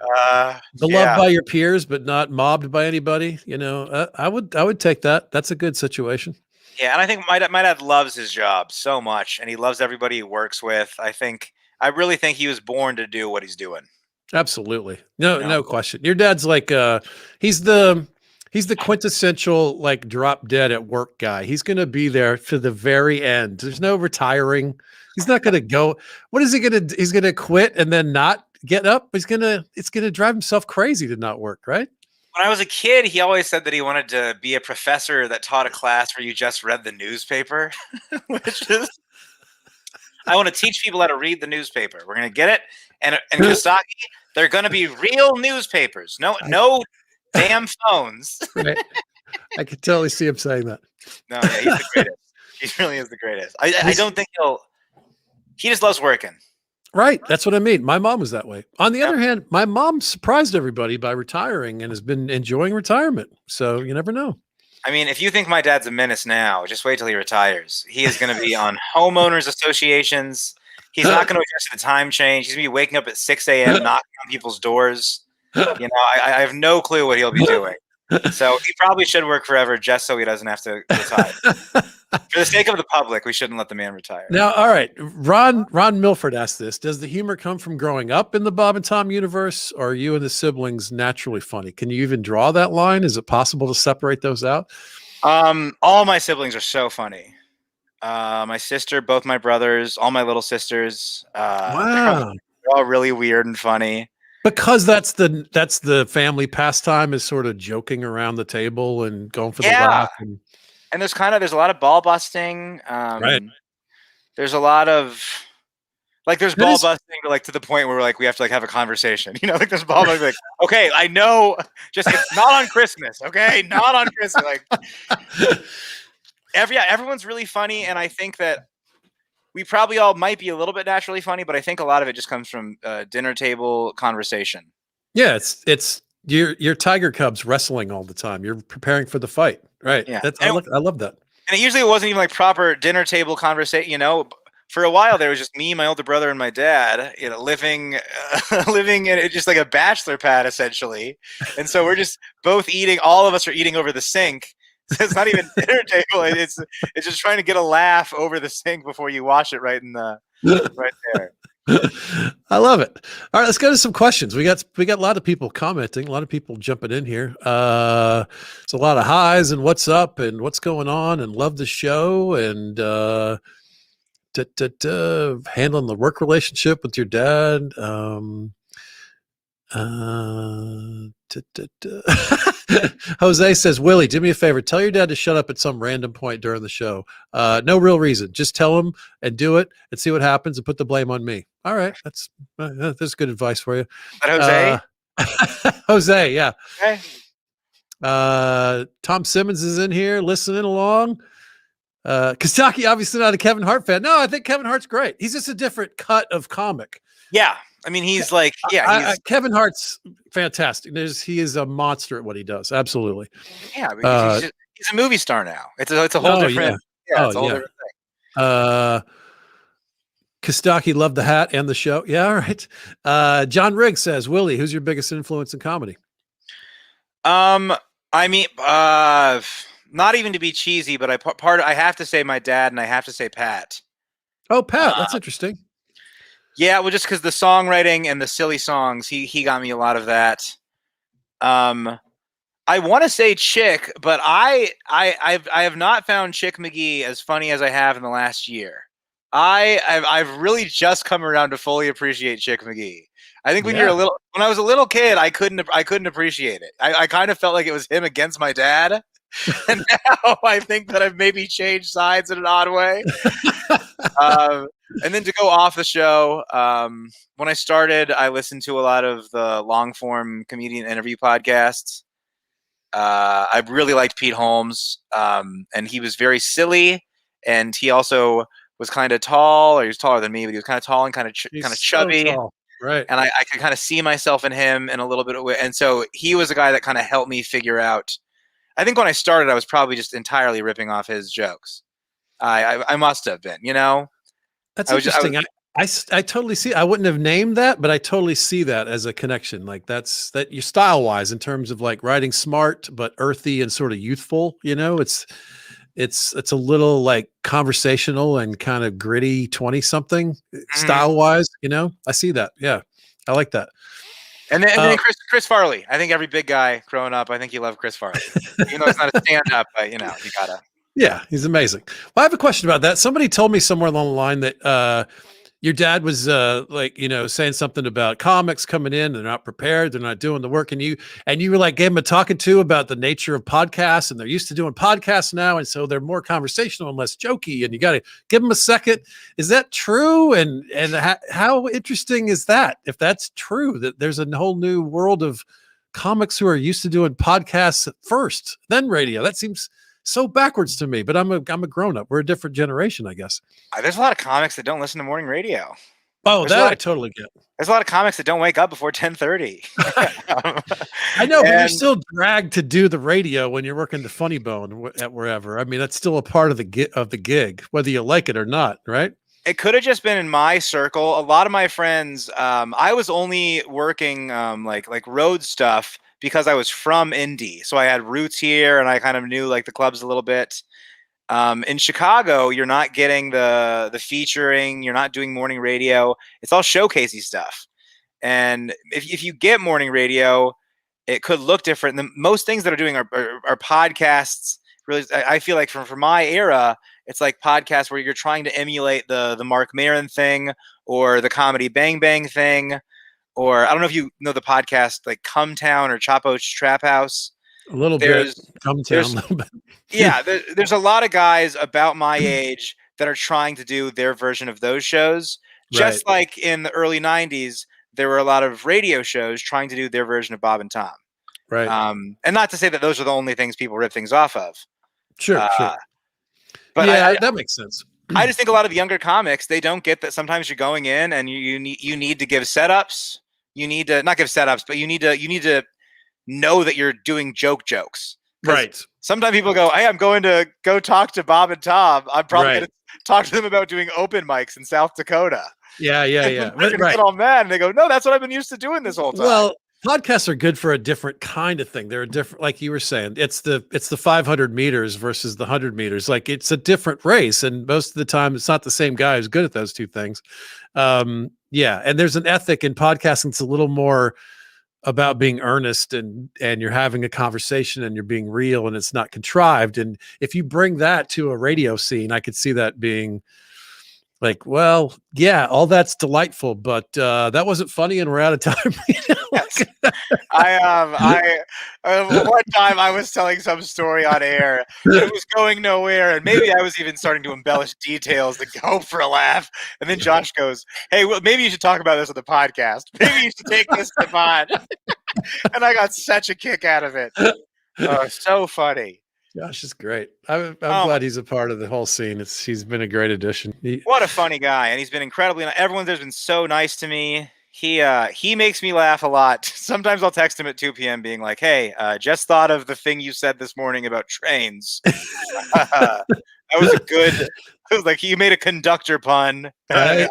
Beloved by your peers, but not mobbed by anybody. I would take that. That's a good situation. Yeah, and I think my dad loves his job so much, and he loves everybody he works with. I really think he was born to do what he's doing. Absolutely, no question. Your dad's like he's the quintessential like drop dead at work guy. He's going to be there to the very end. There's no retiring. He's not going to go. What is he going to? He's going to quit and then not get up. It's going to drive himself crazy to not work, right? When I was a kid, he always said that he wanted to be a professor that taught a class where you just read the newspaper, which is, I want to teach people how to read the newspaper. We're going to get it. And Kostaki, they're going to be real newspapers. No damn phones. Right. I could totally see him saying that. No, yeah, he's the greatest. He really is the greatest. I don't think he just loves working. Right. That's what I mean. My mom was that way. On the Yep. other hand, my mom surprised everybody by retiring and has been enjoying retirement. So you never know. I mean, if you think my dad's a menace now, just wait till he retires. He is going to be on homeowners associations. He's not going to adjust to the time change. He's going to be waking up at 6 a.m. knocking on people's doors. You know, I have no clue what he'll be doing. So he probably should work forever just so he doesn't have to retire. For the sake of the public, we shouldn't let the man retire. Now, all right. Ron Milford asked this. Does the humor come from growing up in the Bob and Tom universe, or are you and the siblings naturally funny? Can you even draw that line? Is it possible to separate those out? All my siblings are so funny. My sister, both my brothers, all my little sisters. Wow. They're all really weird and funny. Because that's the family pastime, is sort of joking around the table and going for the laugh. And there's a lot of ball busting. Right. There's a lot of there's ball busting to the point where we have to have a conversation. You know, there's ball busting. Okay, I know, just it's not on Christmas. Okay, not on Christmas. Everyone's really funny, and I think that we probably all might be a little bit naturally funny, but I think a lot of it just comes from dinner table conversation. Yeah, it's your Tiger Cubs wrestling all the time. You're preparing for the fight, right? Yeah, I love that. And it usually wasn't even proper dinner table conversation. You know, for a while there was just me, my older brother, and my dad. You know, living in just like a bachelor pad essentially. And so we're just both eating. All of us are eating over the sink. So it's not even dinner table. It's just trying to get a laugh over the sink before you wash it right there. I love it. All right, let's go to some questions. We got a lot of people commenting, a lot of people jumping in here. It's a lot of highs and what's up and what's going on and love the show and handling the work relationship with your dad. Jose says, Willie, do me a favor. Tell your dad to shut up at some random point during the show. No real reason. Just tell him and do it and see what happens and put the blame on me. All right. That's good advice for you. Jose? Jose, yeah. Okay. Tom Simmons is in here listening along. Kostaki, obviously not a Kevin Hart fan. No, I think Kevin Hart's great. He's just a different cut of comic. Yeah. I mean, he's Kevin Hart's fantastic. He is a monster at what he does. Absolutely. Yeah, because he's a movie star now. It's a whole different. Yeah, it's a whole different thing. Kostaki loved the hat and the show. Yeah, all right. John Riggs says, Willie, who's your biggest influence in comedy? I mean, not even to be cheesy, but I have to say my dad, and I have to say Pat. Oh, Pat, that's interesting. Yeah, well, just because the songwriting and the silly songs, he got me a lot of that. I want to say Chick, but I have not found Chick McGee as funny as I have in the last year. I've really just come around to fully appreciate Chick McGee. I think when I was a little kid, I couldn't appreciate it. I kind of felt like it was him against my dad. And now I think that I've maybe changed sides in an odd way. And then to go off the show, when I started, I listened to a lot of the long form comedian interview podcasts. I really liked Pete Holmes, and he was very silly, and he also was kind of tall, or he was taller than me, but he was kind of tall and kind of chubby. So right. And I could kind of see myself in him in a little bit of way. And so he was a guy that kind of helped me figure out. I think when I started, I was probably just entirely ripping off his jokes. I must have been, you know. That's interesting. I totally see. I wouldn't have named that, but I totally see that as a connection. Like that your style wise, in terms of like writing smart but earthy and sort of youthful. You know, it's a little like conversational and kind of gritty 20-something style wise. You know, I see that. Yeah, I like that. And then Chris Farley. I think every big guy growing up, I think you love Chris Farley. Even though it's not a stand-up, but you know, you gotta. Yeah, he's amazing. Well, I have a question about that. Somebody told me somewhere along the line that your dad was saying something about comics coming in, they're not prepared, they're not doing the work, and you were like gave him a talking to about the nature of podcasts, and they're used to doing podcasts now, and so they're more conversational and less jokey, and you got to give them a second. Is that true? And how interesting is that? If that's true, that there's a whole new world of comics who are used to doing podcasts first, then radio. That seems so backwards to me, but I'm a grown up. We're a different generation, I guess. There's a lot of comics that don't listen to morning radio. Oh, There's a that lot I of totally get. there's a lot of comics that don't wake up before 10:30. I know, but you're And still dragged to do the radio when you're working the Funny Bone at wherever. I mean, that's still a part of the gig, whether you like it or not, right? it could have just been in my circle. A lot of my friends, I was only working like road stuff because I was from Indy, so I had roots here, and I kind of knew like the clubs a little bit. In Chicago, you're not getting the featuring. You're not doing morning radio. It's all showcasey stuff. And if you get morning radio, it could look different. Most things that are doing are podcasts. Really, I feel like from my era, it's like podcasts where you're trying to emulate the Mark Maron thing or the Comedy Bang Bang thing, or I don't know if you know the podcast like Come Town or Chapo's Trap House. A little bit. There's Come town, there's a little bit. yeah, there's a lot of guys about my age that are trying to do their version of those shows. Right, Just like in the early 90s, there were a lot of radio shows trying to do their version of Bob and Tom. right. And not to say that those are the only things people rip things off of. Sure, sure. Uh, but Yeah, that makes sense. I just think a lot of younger comics, they don't get that sometimes you're going in and you need to give setups. You need to not give setups, but you need to know that you're doing jokes. Right. Sometimes people go, "Hey, I'm going to go talk to Bob and Tom. I'm probably Right. going to talk to them about doing open mics in South Dakota." Yeah, yeah, And yeah. then they're gonna Right. get all mad, and they go, "No, that's what I've been used to doing this whole time." Well, podcasts are good for a different kind of thing. They're a different, like you were saying, it's the 500 meters versus the 100 meters. Like it's a different race, and most of the time, it's not the same guy who's good at those two things. Yeah, and there's an ethic in podcasting that's a little more about being earnest and you're having a conversation and you're being real and it's not contrived. And if you bring that to a radio scene, I could see that being like, well, yeah, all that's delightful, but that wasn't funny and we're out of time. You know, Yes. like- One time I was telling some story on air, and it was going nowhere, and maybe I was even starting to embellish details to go for a laugh. And then Josh goes, "Hey, well, maybe you should talk about this on the podcast. Maybe you should take this to pod." And I got such a kick out of it. So funny. Josh is great. I'm Oh, glad he's a part of the whole scene. He's been a great addition. what a funny guy, and he's been incredibly. Everyone there's been so nice to me. He makes me laugh a lot. Sometimes I'll text him at 2 p.m. being like, "Hey, just thought of the thing you said this morning about trains." That was a good. It was like you made a conductor pun. Right.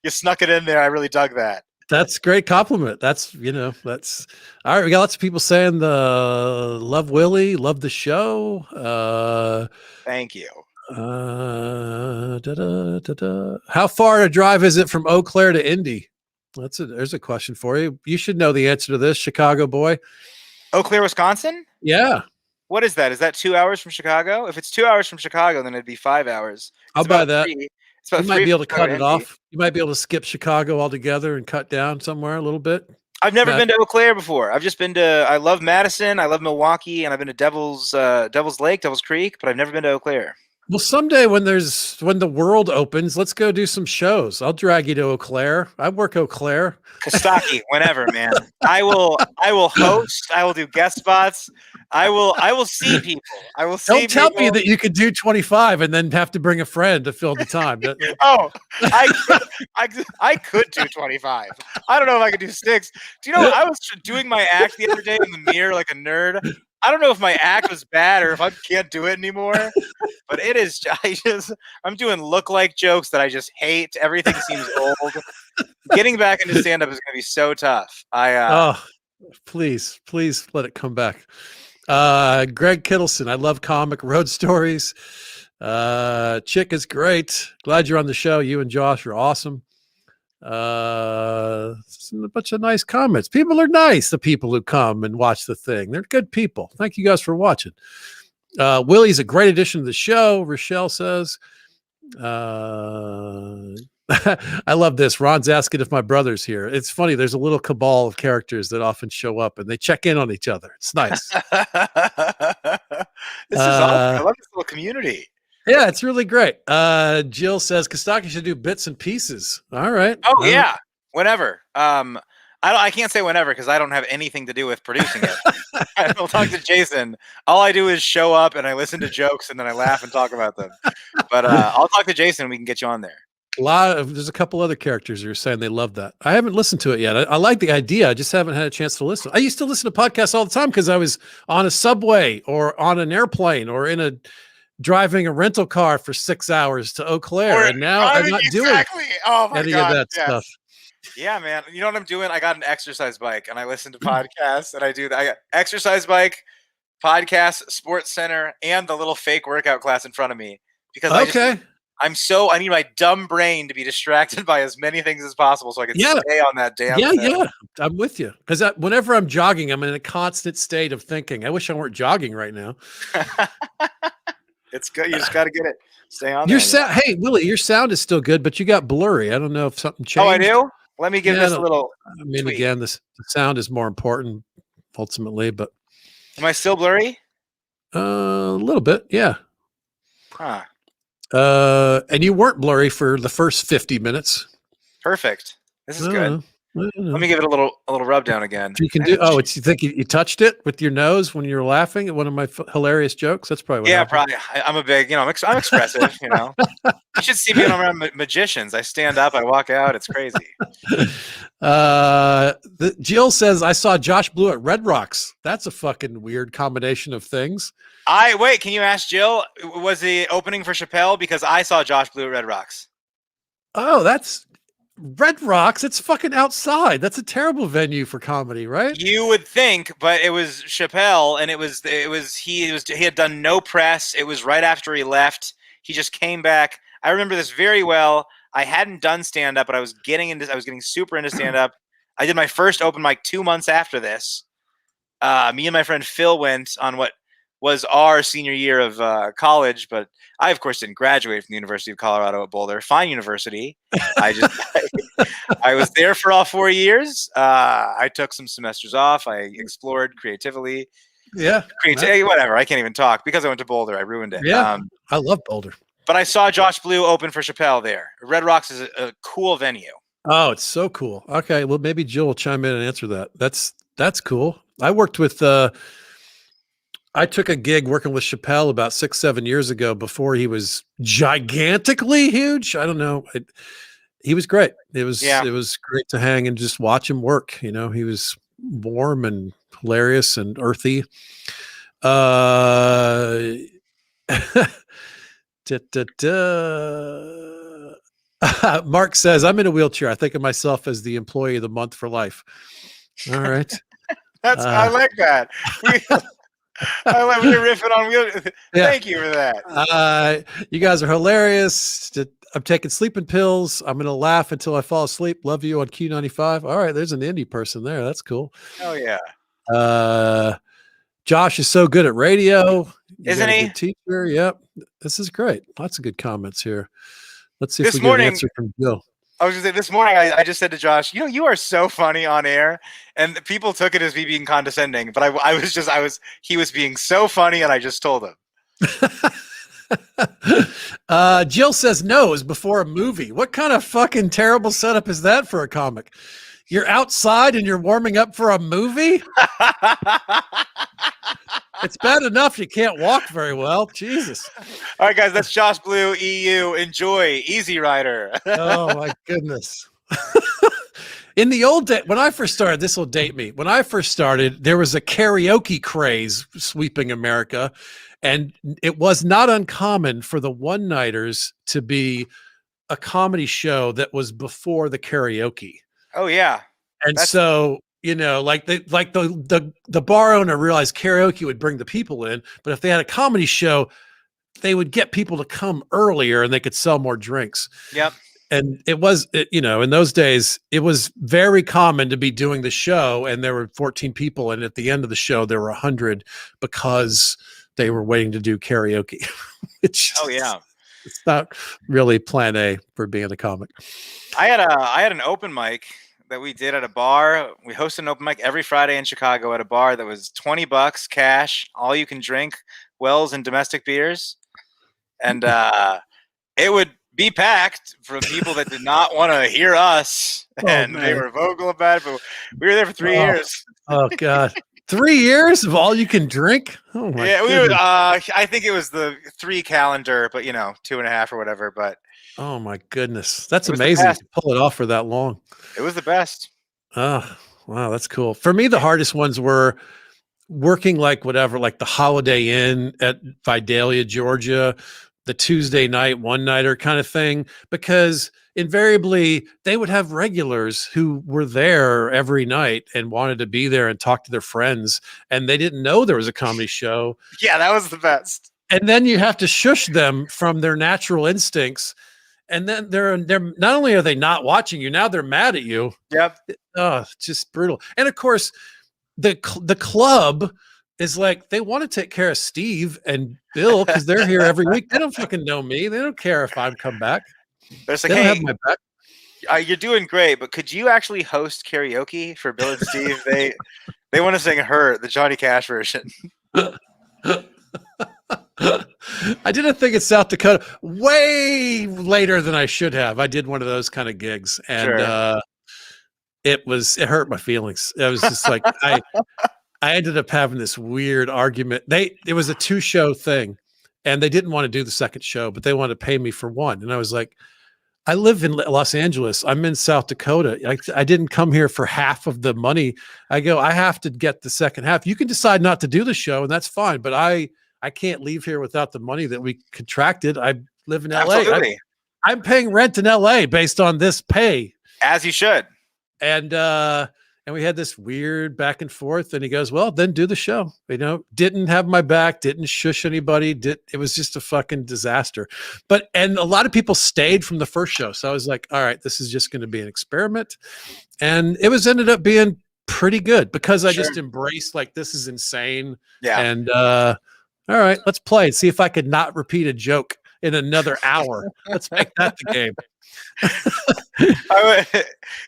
You snuck it in there. I really dug that. That's a great compliment. That's all right. We got lots of people saying the love Willie, love the show. Thank you. How far a drive is it from Eau Claire to Indy? There's a question for you. You should know the answer to this, Chicago boy. Eau Claire, Wisconsin? Yeah. What is that? Is that 2 hours from Chicago? If it's 2 hours from Chicago, then it'd be 5 hours. I'll buy that. It's about You might three be able to from cut Chicago it to Indy. off. You might be able to skip Chicago altogether and cut down somewhere a little bit. I've never Yeah. been to Eau Claire before. I've just been to. I love Madison. I love Milwaukee, and I've been to Devil's Lake, Devil's Creek, but I've never been to Eau Claire. Well, someday when the world opens, let's go do some shows. I'll drag you to Eau Claire. I work Eau Claire. Kostaki, whenever, man. I will host. I will do guest spots. I will see people. I will see. Don't tell me people. that you could do 25 and then have to bring a friend to fill the time. Oh, I could do 25. I don't know if I could do 6. Do you know I was doing my act the other day in the mirror like a nerd. I don't know if my act was bad or if I can't do it anymore. But it is. I'm doing look-like jokes that I just hate. Everything seems old. Getting back into stand-up is going to be so tough. Oh, please let it come back. Greg Kittleson, I love comic road stories. Chick is great. Glad you're on the show. You and Josh are awesome. A bunch of nice comments. People are nice. The people who come and watch the thing, they're good people. Thank you guys for watching. Willie's a great addition to the show. Rochelle says, I love this. Ron's asking if my brother's here. It's funny. There's a little cabal of characters that often show up and they check in on each other. It's nice. This is awesome. I love this little community. Yeah, it's really great. Jill says Kostaki should do bits and pieces. All right. Oh yeah, whenever. I can't say whenever because I don't have anything to do with producing it. I'll talk to Jason. All I do is show up and I listen to jokes and then I laugh and talk about them. But I'll talk to Jason and we can get you on there. There's a couple other characters who are saying they love that. I haven't listened to it yet. I like the idea. I just haven't had a chance to listen. I used to listen to podcasts all the time because I was on a subway or on an airplane or driving a rental car for 6 hours to Eau Claire. And now I'm not doing any of that stuff. Yeah, man. You know what I'm doing? I got an exercise bike and I listen to podcasts and I do that. I got exercise bike, podcast, sports center, and the little fake workout class in front of me because I need my dumb brain to be distracted by as many things as possible so I can stay on that damn thing. Yeah, I'm with you. Because whenever I'm jogging, I'm in a constant state of thinking, I wish I weren't jogging right now. It's good. You just got to get it. Stay on Hey, Willie, your sound is still good, but you got blurry. I don't know if something changed. Oh, I do? Let me give this a little tweak. Again, the sound is more important ultimately, but... Am I still blurry? A little bit, yeah. Huh. And you weren't blurry for the first 50 minutes. Perfect. This is good. Let me give it a little rub down again. You can do. You think you touched it with your nose when you were laughing at one of my hilarious jokes? That's probably what happened. Probably. I'm a big, I'm expressive. You should see me around magicians. I stand up, I walk out. It's crazy. Jill says I saw Josh Blue at Red Rocks. That's a fucking weird combination of things. Wait. Can you ask Jill? Was the opening for Chappelle? Because I saw Josh Blue at Red Rocks. Oh, that's. Red Rocks, it's fucking outside. That's a terrible venue for comedy, right? You would think, but it was Chappelle, and he had done no press. It was right after he left. He just came back. I remember this very well. I hadn't done stand up, but I was getting super into stand up. I did my first open mic 2 months after this. Me and my friend Phil went on what was our senior year of college, but I, of course, didn't graduate from the University of Colorado at Boulder. Fine university. I was there for all 4 years. I took some semesters off. I explored creatively. Yeah. Whatever. I can't even talk because I went to Boulder. I ruined it. Yeah. I love Boulder. But I saw Josh Blue open for Chappelle there. Red Rocks is a cool venue. Oh, it's so cool. Okay. Well, maybe Jill will chime in and answer that. That's cool. I worked with I took a gig working with Chappelle about 6-7 years ago before he was gigantically huge. I don't know. He was great. It was great to hang and just watch him work. He was warm and hilarious and earthy. Mark says, I'm in a wheelchair. I think of myself as the employee of the month for life. All right. I like that. I love you riffing on wheel. Thank you for that. You guys are hilarious. I'm taking sleeping pills. I'm going to laugh until I fall asleep. Love you on Q95. All right. There's an indie person there. That's cool. Oh, yeah. Josh is so good at radio. Isn't he? Teacher. Yep. This is great. Lots of good comments here. Let's see if we get an answer from Bill. I was going to say, this morning I just said to Josh, you are so funny on air, and people took it as me being condescending, but he was being so funny, and I just told him. Jill says no is before a movie. What kind of fucking terrible setup is that for a comic? You're outside and you're warming up for a movie? It's bad enough you can't walk very well. Jesus. All right, guys, that's Josh Blue, EU. Enjoy. Easy Rider. Oh, my goodness. In the old day, when I first started, this will date me. When I first started, there was a karaoke craze sweeping America, and it was not uncommon for the one-nighters to be a comedy show that was before the karaoke. Oh, yeah. And so... the bar owner realized karaoke would bring the people in, but if they had a comedy show, they would get people to come earlier and they could sell more drinks. Yep. And it was, in those days, it was very common to be doing the show and there were 14 people. And at the end of the show, there were 100 because they were waiting to do karaoke. It's not really plan A for being a comic. I had an open mic that we did at a bar. We hosted an open mic every Friday in Chicago at a bar that was $20 cash, all you can drink, Wells and domestic beers. And it would be packed from people that did not want to hear us. And they were vocal about it, but we were there for 3 years. Oh God. 3 years of all you can drink? Oh my Yeah, we were. goodness. I think it was the 3 calendar, but 2.5 or whatever. But Oh my goodness. That's it was the amazing best. to pull it off for that long. It was the best. Oh, wow, that's cool. For me, the hardest ones were working like whatever, like the Holiday Inn at Vidalia, Georgia, the Tuesday night, one nighter kind of thing, because invariably they would have regulars who were there every night and wanted to be there and talk to their friends, and they didn't know there was a comedy show. Yeah, that was the best. And then you have to shush them from their natural instincts. And then they're not only are they not watching you, now they're mad at you. Yep. Oh, it's just brutal. And of course, the club is like, they want to take care of Steve and Bill because they're here every week. They don't fucking know me. They don't care if I come back. But it's They like, don't have hey, my back. you're doing great, but could you actually host karaoke for Bill and Steve? They want to sing "Her," the Johnny Cash version. I did a thing in South Dakota way later than I should have. I did one of those kind of gigs, and Sure. it hurt my feelings. It was just like I ended up having this weird argument. It was a 2-show thing, and they didn't want to do the second show, but they wanted to pay me for one. And I was like, I live in Los Angeles. I'm in South Dakota. I didn't come here for half of the money. I go, I have to get the second half. You can decide not to do the show, and that's fine. But I can't leave here without the money that we contracted. I live in LA. Absolutely. I'm paying rent in LA based on this pay. As you should. And we had this weird back and forth, and he goes, well, then do the show. Didn't have my back, didn't shush anybody. It was just a fucking disaster. And a lot of people stayed from the first show. So I was like, all right, this is just going to be an experiment. And it ended up being pretty good because I just embraced, like, this is insane. Yeah. And all right, let's play and see if I could not repeat a joke in another hour. Let's make that the game.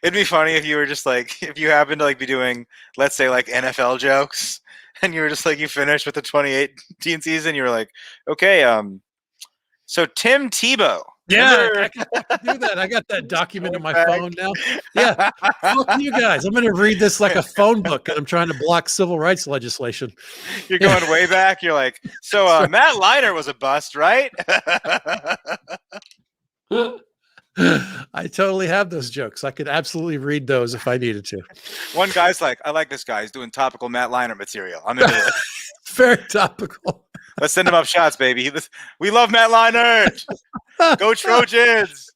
It'd be funny if you were just like, if you happened to like be doing, let's say, like NFL jokes, and you were just like, you finished with the 2018 season, you were like, okay, so Tim Tebow. Yeah, I can do that. I got that document on my phone now. Yeah, fuck you guys. I'm going to read this like a phone book, and I'm trying to block civil rights legislation. You're going way back. You're like, so Matt Leiner was a bust, right? I totally have those jokes. I could absolutely read those if I needed to. One guy's like, I like this guy. He's doing topical Matt Leiner material. I'm into it. Very topical. Let's send him up shots, baby. We love Matt Leiner. Go Trojans.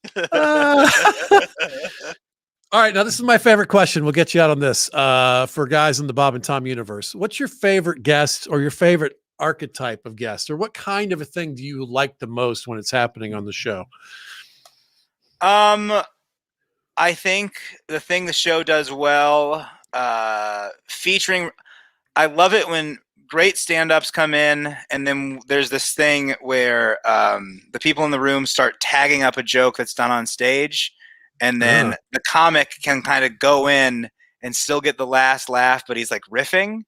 All right, now this is my favorite question. We'll get you out on this for guys in the Bob and Tom universe. What's your favorite guest or your favorite archetype of guest, or what kind of a thing do you like the most when it's happening on the show? I think the thing the show does well, featuring, I love it when great stand-ups come in, and then there's this thing where the people in the room start tagging up a joke that's done on stage, and then the comic can kind of go in and still get the last laugh, but he's like riffing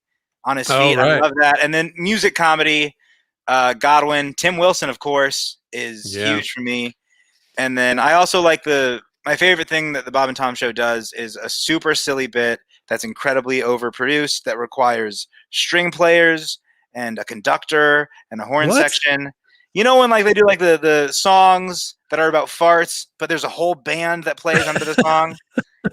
on his feet. Right. I love that. And then music comedy, Godwin, Tim Wilson, of course, is huge for me. And then I also like my favorite thing that the Bob and Tom Show does is a super silly bit that's incredibly overproduced that requires string players and a conductor and a horn section. You know when like they do like the songs that are about farts, but there's a whole band that plays under the song?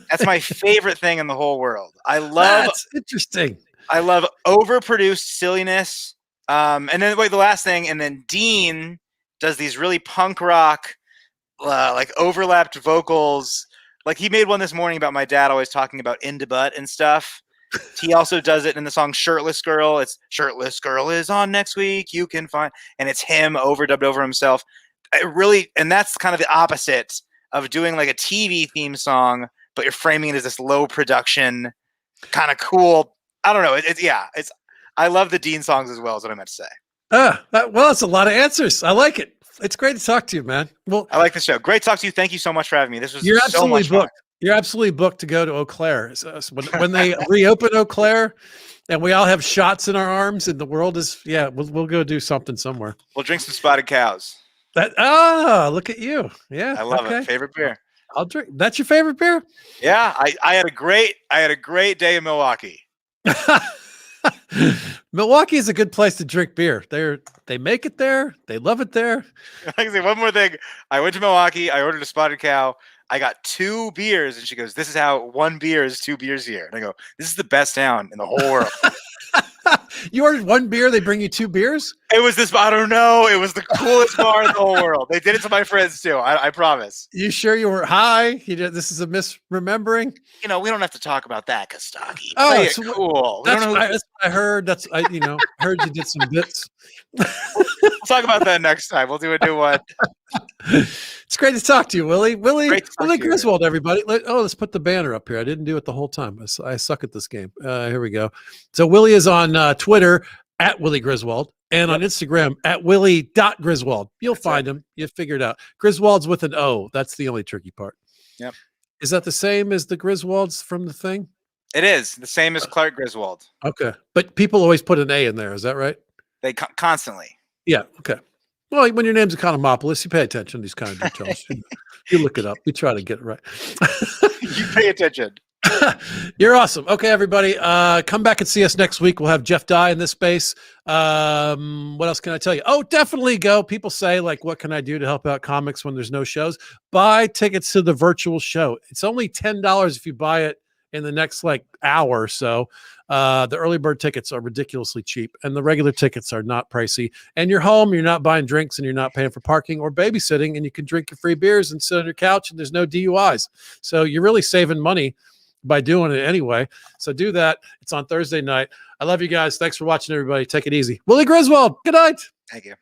That's my favorite thing in the whole world. That's interesting. I love overproduced silliness. And then the last thing, and then Dean does these really punk rock like overlapped vocals. Like he made one this morning about my dad always talking about into butt and stuff. He also does it in the song Shirtless Girl. It's Shirtless Girl is on next week. You can find, and it's him overdubbed over himself. And that's kind of the opposite of doing like a TV theme song, but you're framing it as this low production, kind of cool. I don't know. I love the Dean songs as well, is what I meant to say. Well, it's a lot of answers. I like it. It's great to talk to you, man. Well, I like the show. Great to talk to you. Thank you so much for having me. This was you're so absolutely much booked. fun. You're absolutely booked to go to Eau Claire. So when they reopen Eau Claire and we all have shots in our arms and the world is, we'll go do something somewhere. We'll drink some Spotted Cows. Look at you. Yeah. I love it. Favorite beer. I'll drink. That's your favorite beer? Yeah. I had a great day in Milwaukee. Milwaukee is a good place to drink beer. They make it there. They love it there. Like I say, one more thing. I went to Milwaukee. I ordered a Spotted Cow. I got 2 beers, and she goes, "This is how 1 beer is 2 beers here." And I go, "This is the best town in the whole world." You ordered 1 beer. They bring you 2 beers. It was this. I don't know. It was the coolest bar in the whole world. They did it to my friends too. I promise. You sure you weren't high? This is a misremembering. We don't have to talk about that, Kostaki. Oh, Play it so cool. That's what I heard. Heard you did some bits. We'll talk about that next time. We'll do a new one. It's great to talk to you, Willie. Willie you. Griswold, everybody. Let's put the banner up here. I didn't do it the whole time. I suck at this game. Here we go. So Willie is on Twitter at Willie Griswold and on Instagram at Willie.Griswold. You'll find him. You figure it out. Griswold's with an O. That's the only tricky part. Yep. Is that the same as the Griswolds from the thing? It is the same as Clark Griswold. Okay. But people always put an A in there. Is that right? They constantly. Yeah. Okay. Well, when your name's Economopolis, you pay attention to these kind of details. You look it up. We try to get it right. You pay attention. You're awesome. Okay, everybody. Come back and see us next week. We'll have Jeff Dye in this space. What else can I tell you? Oh, definitely go. People say, like, what can I do to help out comics when there's no shows? Buy tickets to the virtual show. It's only $10 if you buy it in the next hour or so. The early bird tickets are ridiculously cheap, and the regular tickets are not pricey. And you're home, you're not buying drinks, and you're not paying for parking or babysitting, and you can drink your free beers and sit on your couch, and there's no DUIs. So you're really saving money by doing it anyway. So do that. It's on Thursday night. I love you guys. Thanks for watching, everybody. Take it easy. Willie Griswold. Good night. Thank you.